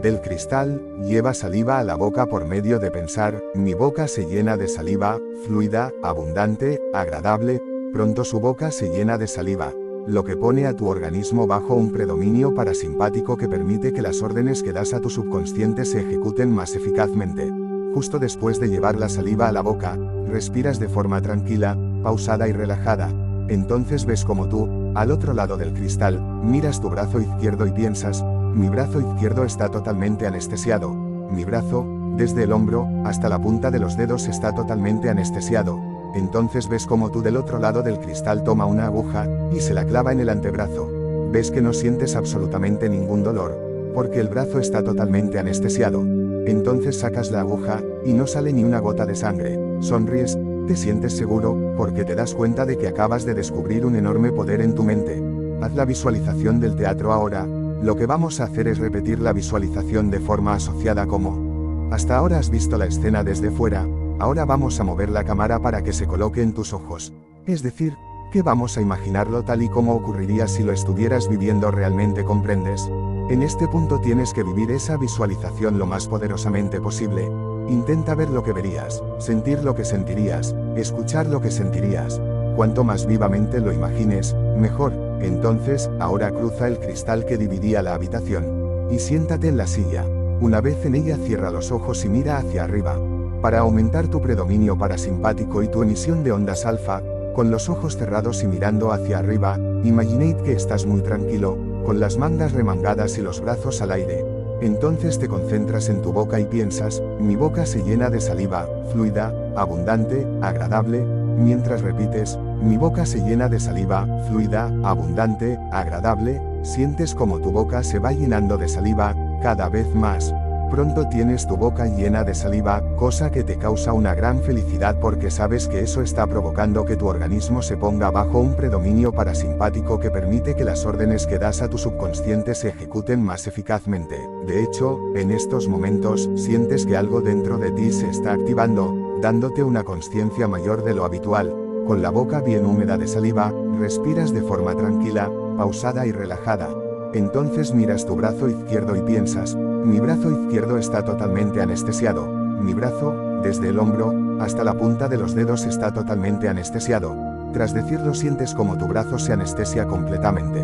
del cristal lleva saliva a la boca por medio de pensar, mi boca se llena de saliva, fluida, abundante, agradable. Pronto su boca se llena de saliva, lo que pone a tu organismo bajo un predominio parasimpático que permite que las órdenes que das a tu subconsciente se ejecuten más eficazmente. Justo después de llevar la saliva a la boca, respiras de forma tranquila, pausada y relajada. Entonces ves como tú, al otro lado del cristal, miras tu brazo izquierdo y piensas, mi brazo izquierdo está totalmente anestesiado. Mi brazo, desde el hombro hasta la punta de los dedos está totalmente anestesiado. Entonces ves como tú del otro lado del cristal toma una aguja y se la clava en el antebrazo. Ves que no sientes absolutamente ningún dolor, porque el brazo está totalmente anestesiado. Entonces sacas la aguja y no sale ni una gota de sangre. Sonríes. Te sientes seguro, porque te das cuenta de que acabas de descubrir un enorme poder en tu mente. Haz la visualización del teatro ahora. Lo que vamos a hacer es repetir la visualización de forma asociada como. Hasta ahora has visto la escena desde fuera, ahora vamos a mover la cámara para que se coloque en tus ojos. Es decir, que vamos a imaginarlo tal y como ocurriría si lo estuvieras viviendo realmente, ¿comprendes? En este punto tienes que vivir esa visualización lo más poderosamente posible. Intenta ver lo que verías, sentir lo que sentirías, escuchar lo que sentirías. Cuanto más vivamente lo imagines, mejor. Entonces, ahora cruza el cristal que dividía la habitación. Y siéntate en la silla. Una vez en ella cierra los ojos y mira hacia arriba. Para aumentar tu predominio parasimpático y tu emisión de ondas alfa, con los ojos cerrados y mirando hacia arriba, imaginate que estás muy tranquilo, con las mangas remangadas y los brazos al aire. Entonces te concentras en tu boca y piensas, mi boca se llena de saliva, fluida, abundante, agradable. Mientras repites, mi boca se llena de saliva, fluida, abundante, agradable, sientes como tu boca se va llenando de saliva, cada vez más. Pronto tienes tu boca llena de saliva, cosa que te causa una gran felicidad porque sabes que eso está provocando que tu organismo se ponga bajo un predominio parasimpático que permite que las órdenes que das a tu subconsciente se ejecuten más eficazmente. De hecho, en estos momentos, sientes que algo dentro de ti se está activando, dándote una conciencia mayor de lo habitual. Con la boca bien húmeda de saliva, respiras de forma tranquila, pausada y relajada. Entonces miras tu brazo izquierdo y piensas, mi brazo izquierdo está totalmente anestesiado. Mi brazo, desde el hombro hasta la punta de los dedos está totalmente anestesiado. Tras decirlo sientes como tu brazo se anestesia completamente.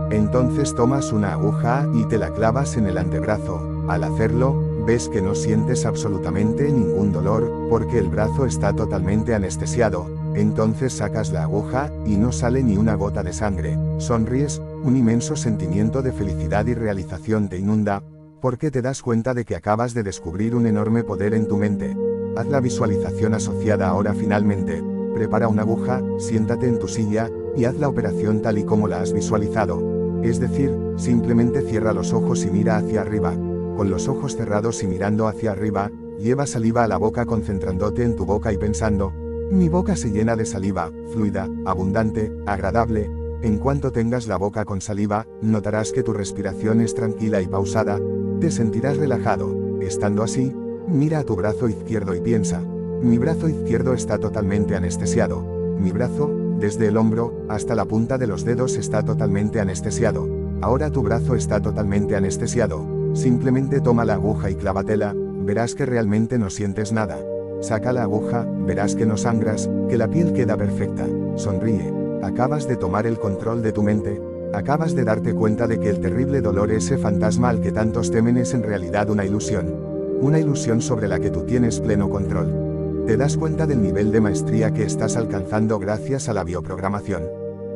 Entonces tomas una aguja y te la clavas en el antebrazo. Al hacerlo, ves que no sientes absolutamente ningún dolor, porque el brazo está totalmente anestesiado. Entonces sacas la aguja y no sale ni una gota de sangre. Sonríes, un inmenso sentimiento de felicidad y realización te inunda, porque te das cuenta de que acabas de descubrir un enorme poder en tu mente. Haz la visualización asociada ahora finalmente. Prepara una aguja, siéntate en tu silla, y haz la operación tal y como la has visualizado. Es decir, simplemente cierra los ojos y mira hacia arriba. Con los ojos cerrados y mirando hacia arriba, lleva saliva a la boca concentrándote en tu boca y pensando, mi boca se llena de saliva, fluida, abundante, agradable. En cuanto tengas la boca con saliva, notarás que tu respiración es tranquila y pausada, te sentirás relajado. Estando así, mira a tu brazo izquierdo y piensa, mi brazo izquierdo está totalmente anestesiado. Mi brazo, desde el hombro hasta la punta de los dedos está totalmente anestesiado. Ahora tu brazo está totalmente anestesiado. Simplemente toma la aguja y clávatela, verás que realmente no sientes nada. Saca la aguja, verás que no sangras, que la piel queda perfecta. Sonríe. Acabas de tomar el control de tu mente. Acabas de darte cuenta de que el terrible dolor, ese fantasma al que tantos temen, es en realidad una ilusión. Una ilusión sobre la que tú tienes pleno control. Te das cuenta del nivel de maestría que estás alcanzando gracias a la bioprogramación.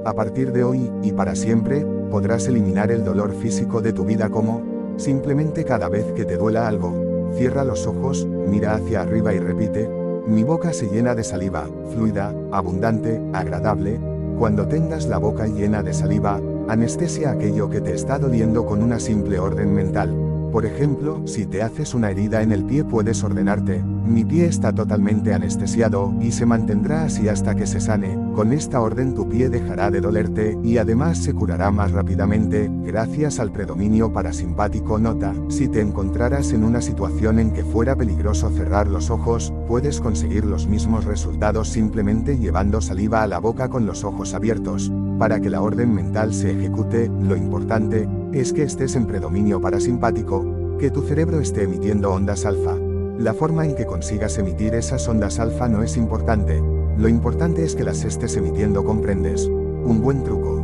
A partir de hoy, y para siempre, podrás eliminar el dolor físico de tu vida como, simplemente cada vez que te duela algo, cierra los ojos, mira hacia arriba y repite, mi boca se llena de saliva, fluida, abundante, agradable. Cuando tengas la boca llena de saliva, Anestesia aquello que te está doliendo con una simple orden mental. Por ejemplo, si te haces una herida en el pie puedes ordenarte, mi pie está totalmente anestesiado, y se mantendrá así hasta que se sane. Con esta orden tu pie dejará de dolerte, y además se curará más rápidamente, gracias al predominio parasimpático. Nota, si te encontraras en una situación en que fuera peligroso cerrar los ojos, puedes conseguir los mismos resultados simplemente llevando saliva a la boca con los ojos abiertos. Para que la orden mental se ejecute, lo importante es que estés en predominio parasimpático, que tu cerebro esté emitiendo ondas alfa. La forma en que consigas emitir esas ondas alfa no es importante, lo importante es que las estés emitiendo. ¿Comprendes? Un buen truco.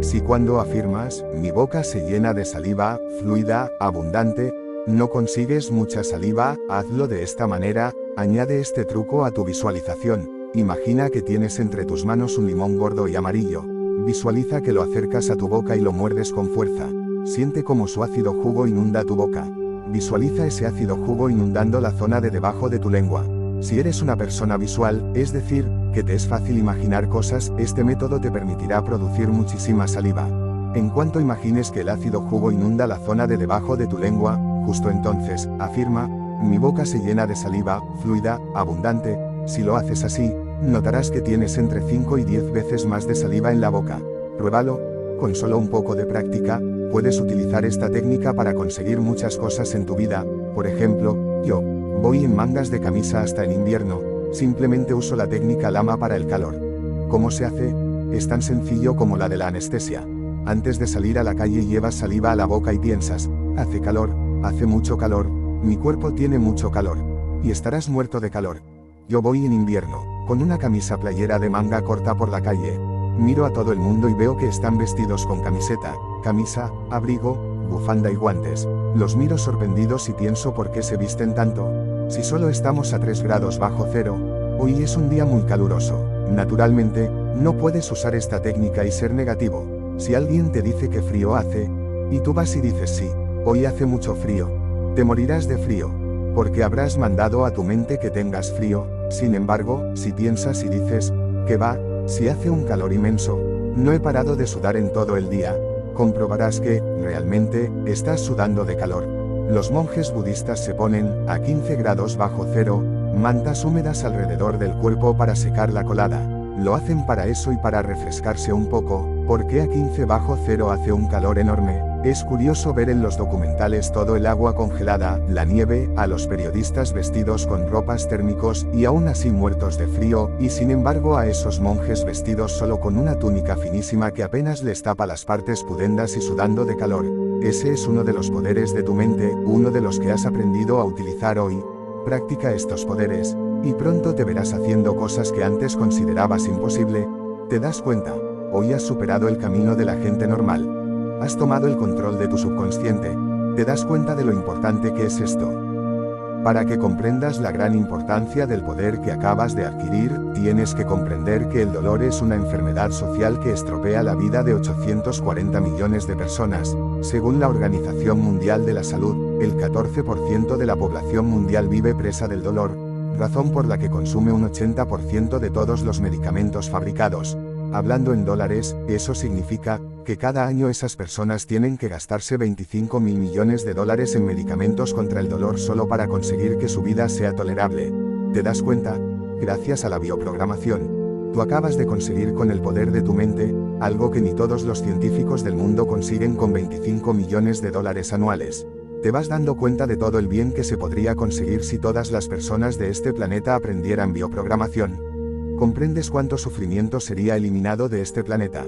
Si cuando afirmas, mi boca se llena de saliva, fluida, abundante, no consigues mucha saliva, hazlo de esta manera, añade este truco a tu visualización. Imagina que tienes entre tus manos un limón gordo y amarillo. Visualiza que lo acercas a tu boca y lo muerdes con fuerza. Siente cómo su ácido jugo inunda tu boca. Visualiza ese ácido jugo inundando la zona de debajo de tu lengua. Si eres una persona visual, es decir, que te es fácil imaginar cosas, este método te permitirá producir muchísima saliva. En cuanto imagines que el ácido jugo inunda la zona de debajo de tu lengua, justo entonces, afirma, mi boca se llena de saliva, fluida, abundante. Si lo haces así, notarás que tienes entre 5 y 10 veces más de saliva en la boca. Pruébalo, con solo un poco de práctica, puedes utilizar esta técnica para conseguir muchas cosas en tu vida. Por ejemplo, yo voy en mangas de camisa hasta en invierno, simplemente uso la técnica Lama para el calor. ¿Cómo se hace? Es tan sencillo como la de la anestesia. Antes de salir a la calle llevas saliva a la boca y piensas, hace calor, hace mucho calor, mi cuerpo tiene mucho calor, y estarás muerto de calor. Yo voy en invierno, con una camisa playera de manga corta por la calle. Miro a todo el mundo y veo que están vestidos con camiseta, camisa, abrigo, bufanda y guantes. Los miro sorprendidos y pienso por qué se visten tanto. Si solo estamos a 3 grados bajo cero, hoy es un día muy caluroso. Naturalmente, no puedes usar esta técnica y ser negativo. Si alguien te dice que frío hace, y tú vas y dices sí, hoy hace mucho frío, te morirás de frío, porque habrás mandado a tu mente que tengas frío. Sin embargo, si piensas y dices, que va, si hace un calor inmenso, no he parado de sudar en todo el día, comprobarás que, realmente, estás sudando de calor. Los monjes budistas se ponen, a 15 grados bajo cero, mantas húmedas alrededor del cuerpo para secar la colada. Lo hacen para eso y para refrescarse un poco, porque a 15 bajo cero hace un calor enorme. Es curioso ver en los documentales todo el agua congelada, la nieve, a los periodistas vestidos con ropas térmicos y aún así muertos de frío, y sin embargo a esos monjes vestidos solo con una túnica finísima que apenas les tapa las partes pudendas y sudando de calor. Ese es uno de los poderes de tu mente, uno de los que has aprendido a utilizar hoy. Practica estos poderes, y pronto te verás haciendo cosas que antes considerabas imposible. ¿Te das cuenta? Hoy has superado el camino de la gente normal. Has tomado el control de tu subconsciente. ¿Te das cuenta de lo importante que es esto? Para que comprendas la gran importancia del poder que acabas de adquirir, tienes que comprender que el dolor es una enfermedad social que estropea la vida de 840 millones de personas. Según la Organización Mundial de la Salud, el 14% de la población mundial vive presa del dolor, razón por la que consume un 80% de todos los medicamentos fabricados. Hablando en dólares, eso significa que cada año esas personas tienen que gastarse 25.000 millones de dólares en medicamentos contra el dolor solo para conseguir que su vida sea tolerable. ¿Te das cuenta? Gracias a la bioprogramación, tú acabas de conseguir con el poder de tu mente, algo que ni todos los científicos del mundo consiguen con 25 millones de dólares anuales. ¿Te vas dando cuenta de todo el bien que se podría conseguir si todas las personas de este planeta aprendieran bioprogramación? ¿Comprendes cuánto sufrimiento sería eliminado de este planeta?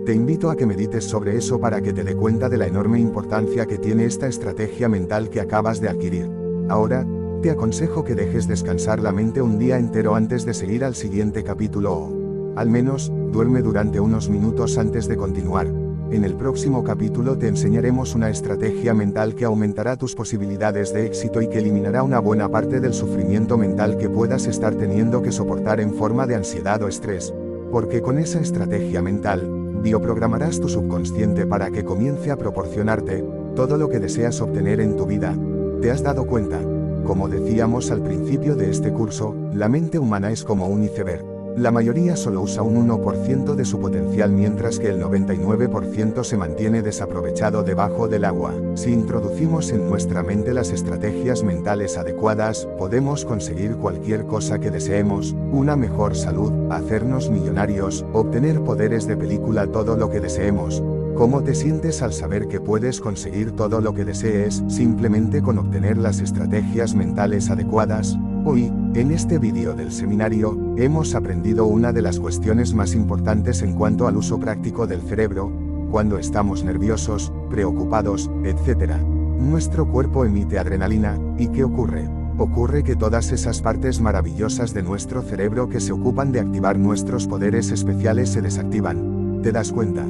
Te invito a que medites sobre eso para que te dé cuenta de la enorme importancia que tiene esta estrategia mental que acabas de adquirir. Ahora, te aconsejo que dejes descansar la mente un día entero antes de seguir al siguiente capítulo o, al menos, duerme durante unos minutos antes de continuar. En el próximo capítulo te enseñaremos una estrategia mental que aumentará tus posibilidades de éxito y que eliminará una buena parte del sufrimiento mental que puedas estar teniendo que soportar en forma de ansiedad o estrés. Porque con esa estrategia mental, bioprogramarás tu subconsciente para que comience a proporcionarte todo lo que deseas obtener en tu vida. ¿Te has dado cuenta? Como decíamos al principio de este curso, la mente humana es como un iceberg. La mayoría solo usa un 1% de su potencial mientras que el 99% se mantiene desaprovechado debajo del agua. Si introducimos en nuestra mente las estrategias mentales adecuadas, podemos conseguir cualquier cosa que deseemos, una mejor salud, hacernos millonarios, obtener poderes de película, todo lo que deseemos. ¿Cómo te sientes al saber que puedes conseguir todo lo que desees simplemente con obtener las estrategias mentales adecuadas? Hoy, en este vídeo del seminario, hemos aprendido una de las cuestiones más importantes en cuanto al uso práctico del cerebro. Cuando estamos nerviosos, preocupados, etc., nuestro cuerpo emite adrenalina, ¿y qué ocurre? Ocurre que todas esas partes maravillosas de nuestro cerebro que se ocupan de activar nuestros poderes especiales se desactivan. ¿Te das cuenta?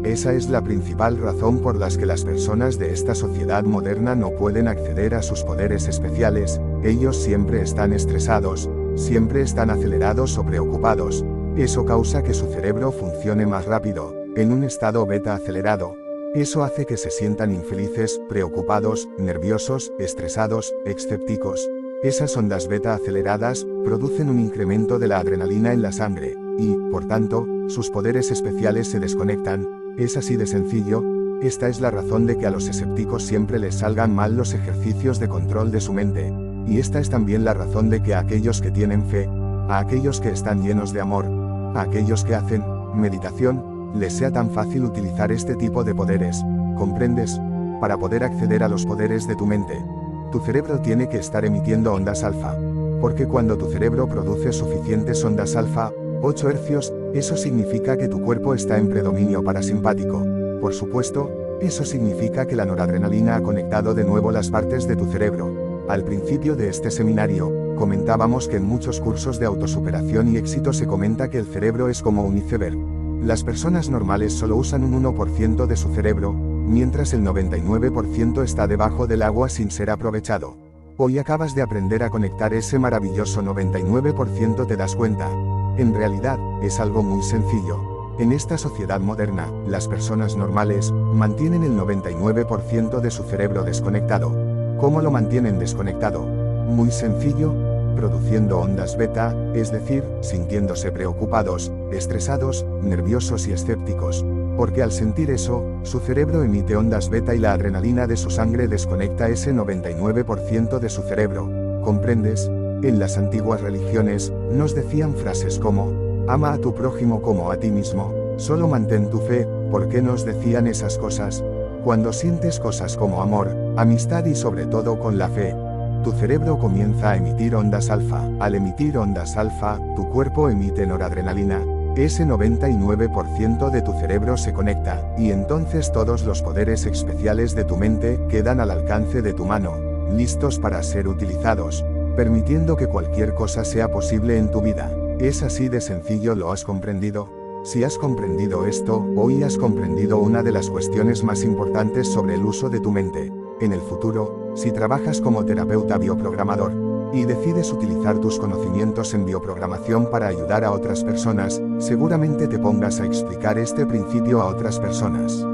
Esa es la principal razón por la que las personas de esta sociedad moderna no pueden acceder a sus poderes especiales. Ellos siempre están estresados, siempre están acelerados o preocupados. Eso causa que su cerebro funcione más rápido, en un estado beta acelerado. Eso hace que se sientan infelices, preocupados, nerviosos, estresados, escépticos. Esas ondas beta aceleradas producen un incremento de la adrenalina en la sangre, y, por tanto, sus poderes especiales se desconectan. Es así de sencillo. Esta es la razón de que a los escépticos siempre les salgan mal los ejercicios de control de su mente. Y esta es también la razón de que a aquellos que tienen fe, a aquellos que están llenos de amor, a aquellos que hacen meditación, les sea tan fácil utilizar este tipo de poderes. ¿Comprendes? Para poder acceder a los poderes de tu mente, tu cerebro tiene que estar emitiendo ondas alfa. Porque cuando tu cerebro produce suficientes ondas alfa, 8 hercios, eso significa que tu cuerpo está en predominio parasimpático. Por supuesto, eso significa que la noradrenalina ha conectado de nuevo las partes de tu cerebro. Al principio de este seminario, comentábamos que en muchos cursos de autosuperación y éxito se comenta que el cerebro es como un iceberg. Las personas normales solo usan un 1% de su cerebro, mientras el 99% está debajo del agua sin ser aprovechado. Hoy acabas de aprender a conectar ese maravilloso 99%, ¿te das cuenta? En realidad, es algo muy sencillo. En esta sociedad moderna, las personas normales mantienen el 99% de su cerebro desconectado. ¿Cómo lo mantienen desconectado? Muy sencillo, produciendo ondas beta, es decir, sintiéndose preocupados, estresados, nerviosos y escépticos. Porque al sentir eso, su cerebro emite ondas beta y la adrenalina de su sangre desconecta ese 99% de su cerebro. ¿Comprendes? En las antiguas religiones, nos decían frases como, ama a tu prójimo como a ti mismo, solo mantén tu fe. ¿Por qué nos decían esas cosas? Cuando sientes cosas como amor, amistad y sobre todo con la fe, tu cerebro comienza a emitir ondas alfa. Al emitir ondas alfa, tu cuerpo emite noradrenalina. Ese 99% de tu cerebro se conecta, y entonces todos los poderes especiales de tu mente quedan al alcance de tu mano, listos para ser utilizados, permitiendo que cualquier cosa sea posible en tu vida. Es así de sencillo. ¿Lo has comprendido? Si has comprendido esto, hoy has comprendido una de las cuestiones más importantes sobre el uso de tu mente. En el futuro, si trabajas como terapeuta bioprogramador, y decides utilizar tus conocimientos en bioprogramación para ayudar a otras personas, seguramente te pongas a explicar este principio a otras personas.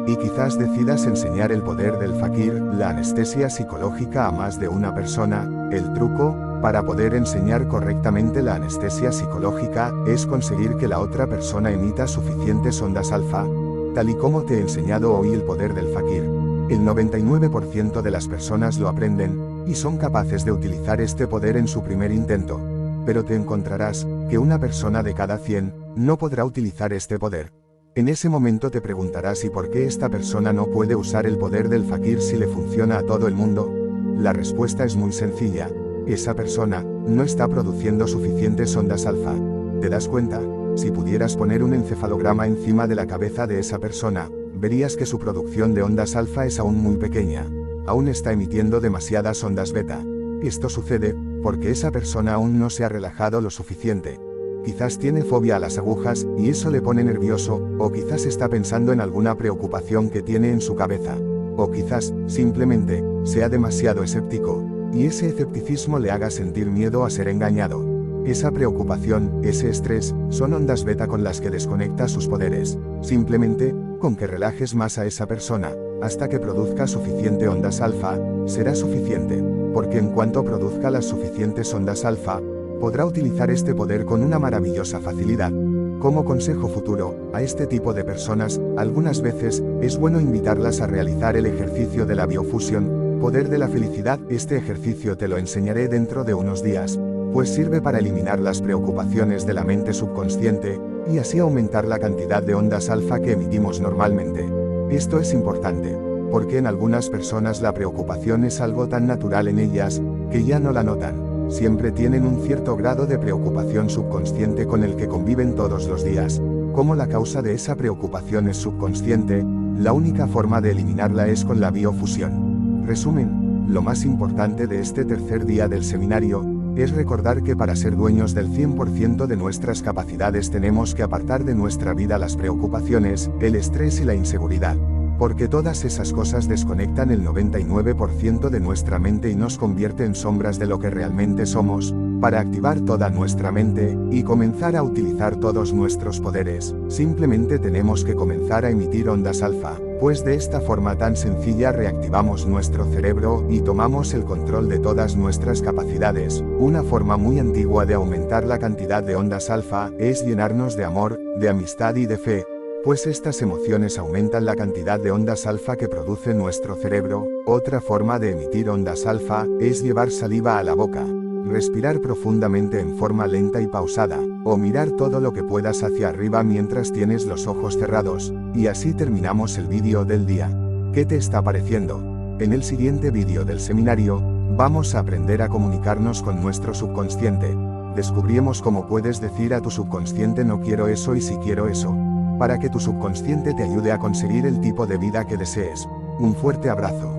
Y quizás decidas enseñar el poder del fakir, la anestesia psicológica, a más de una persona. El truco, para poder enseñar correctamente la anestesia psicológica, es conseguir que la otra persona emita suficientes ondas alfa, tal y como te he enseñado hoy el poder del fakir. El 99% de las personas lo aprenden, y son capaces de utilizar este poder en su primer intento. Pero te encontrarás que una persona de cada 100 no podrá utilizar este poder. En ese momento te preguntarás ¿y por qué esta persona no puede usar el poder del fakir si le funciona a todo el mundo? La respuesta es muy sencilla. Esa persona no está produciendo suficientes ondas alfa. ¿Te das cuenta? Si pudieras poner un encefalograma encima de la cabeza de esa persona, verías que su producción de ondas alfa es aún muy pequeña. Aún está emitiendo demasiadas ondas beta. Esto sucede porque esa persona aún no se ha relajado lo suficiente. Quizás tiene fobia a las agujas y eso le pone nervioso, o quizás está pensando en alguna preocupación que tiene en su cabeza. O quizás, simplemente, sea demasiado escéptico, y ese escepticismo le haga sentir miedo a ser engañado. Esa preocupación, ese estrés, son ondas beta con las que desconecta sus poderes. Simplemente, con que relajes más a esa persona, hasta que produzca suficiente ondas alfa, será suficiente. Porque en cuanto produzca las suficientes ondas alfa, podrá utilizar este poder con una maravillosa facilidad. Como consejo futuro, a este tipo de personas, algunas veces, es bueno invitarlas a realizar el ejercicio de la biofusión, poder de la felicidad. Este ejercicio te lo enseñaré dentro de unos días, pues sirve para eliminar las preocupaciones de la mente subconsciente, y así aumentar la cantidad de ondas alfa que emitimos normalmente. Esto es importante, porque en algunas personas la preocupación es algo tan natural en ellas, que ya no la notan. Siempre tienen un cierto grado de preocupación subconsciente con el que conviven todos los días. Como la causa de esa preocupación es subconsciente, la única forma de eliminarla es con la biofusión. Resumen, lo más importante de este tercer día del seminario, es recordar que para ser dueños del 100% de nuestras capacidades tenemos que apartar de nuestra vida las preocupaciones, el estrés y la inseguridad. Porque todas esas cosas desconectan el 99% de nuestra mente y nos convierte en sombras de lo que realmente somos. Para activar toda nuestra mente, y comenzar a utilizar todos nuestros poderes, simplemente tenemos que comenzar a emitir ondas alfa, pues de esta forma tan sencilla reactivamos nuestro cerebro y tomamos el control de todas nuestras capacidades. Una forma muy antigua de aumentar la cantidad de ondas alfa es llenarnos de amor, de amistad y de fe, pues estas emociones aumentan la cantidad de ondas alfa que produce nuestro cerebro. Otra forma de emitir ondas alfa es llevar saliva a la boca, respirar profundamente en forma lenta y pausada, o mirar todo lo que puedas hacia arriba mientras tienes los ojos cerrados, y así terminamos el vídeo del día. ¿Qué te está pareciendo? En el siguiente vídeo del seminario, vamos a aprender a comunicarnos con nuestro subconsciente. Descubrimos cómo puedes decir a tu subconsciente no quiero eso y sí quiero eso, para que tu subconsciente te ayude a conseguir el tipo de vida que desees. Un fuerte abrazo.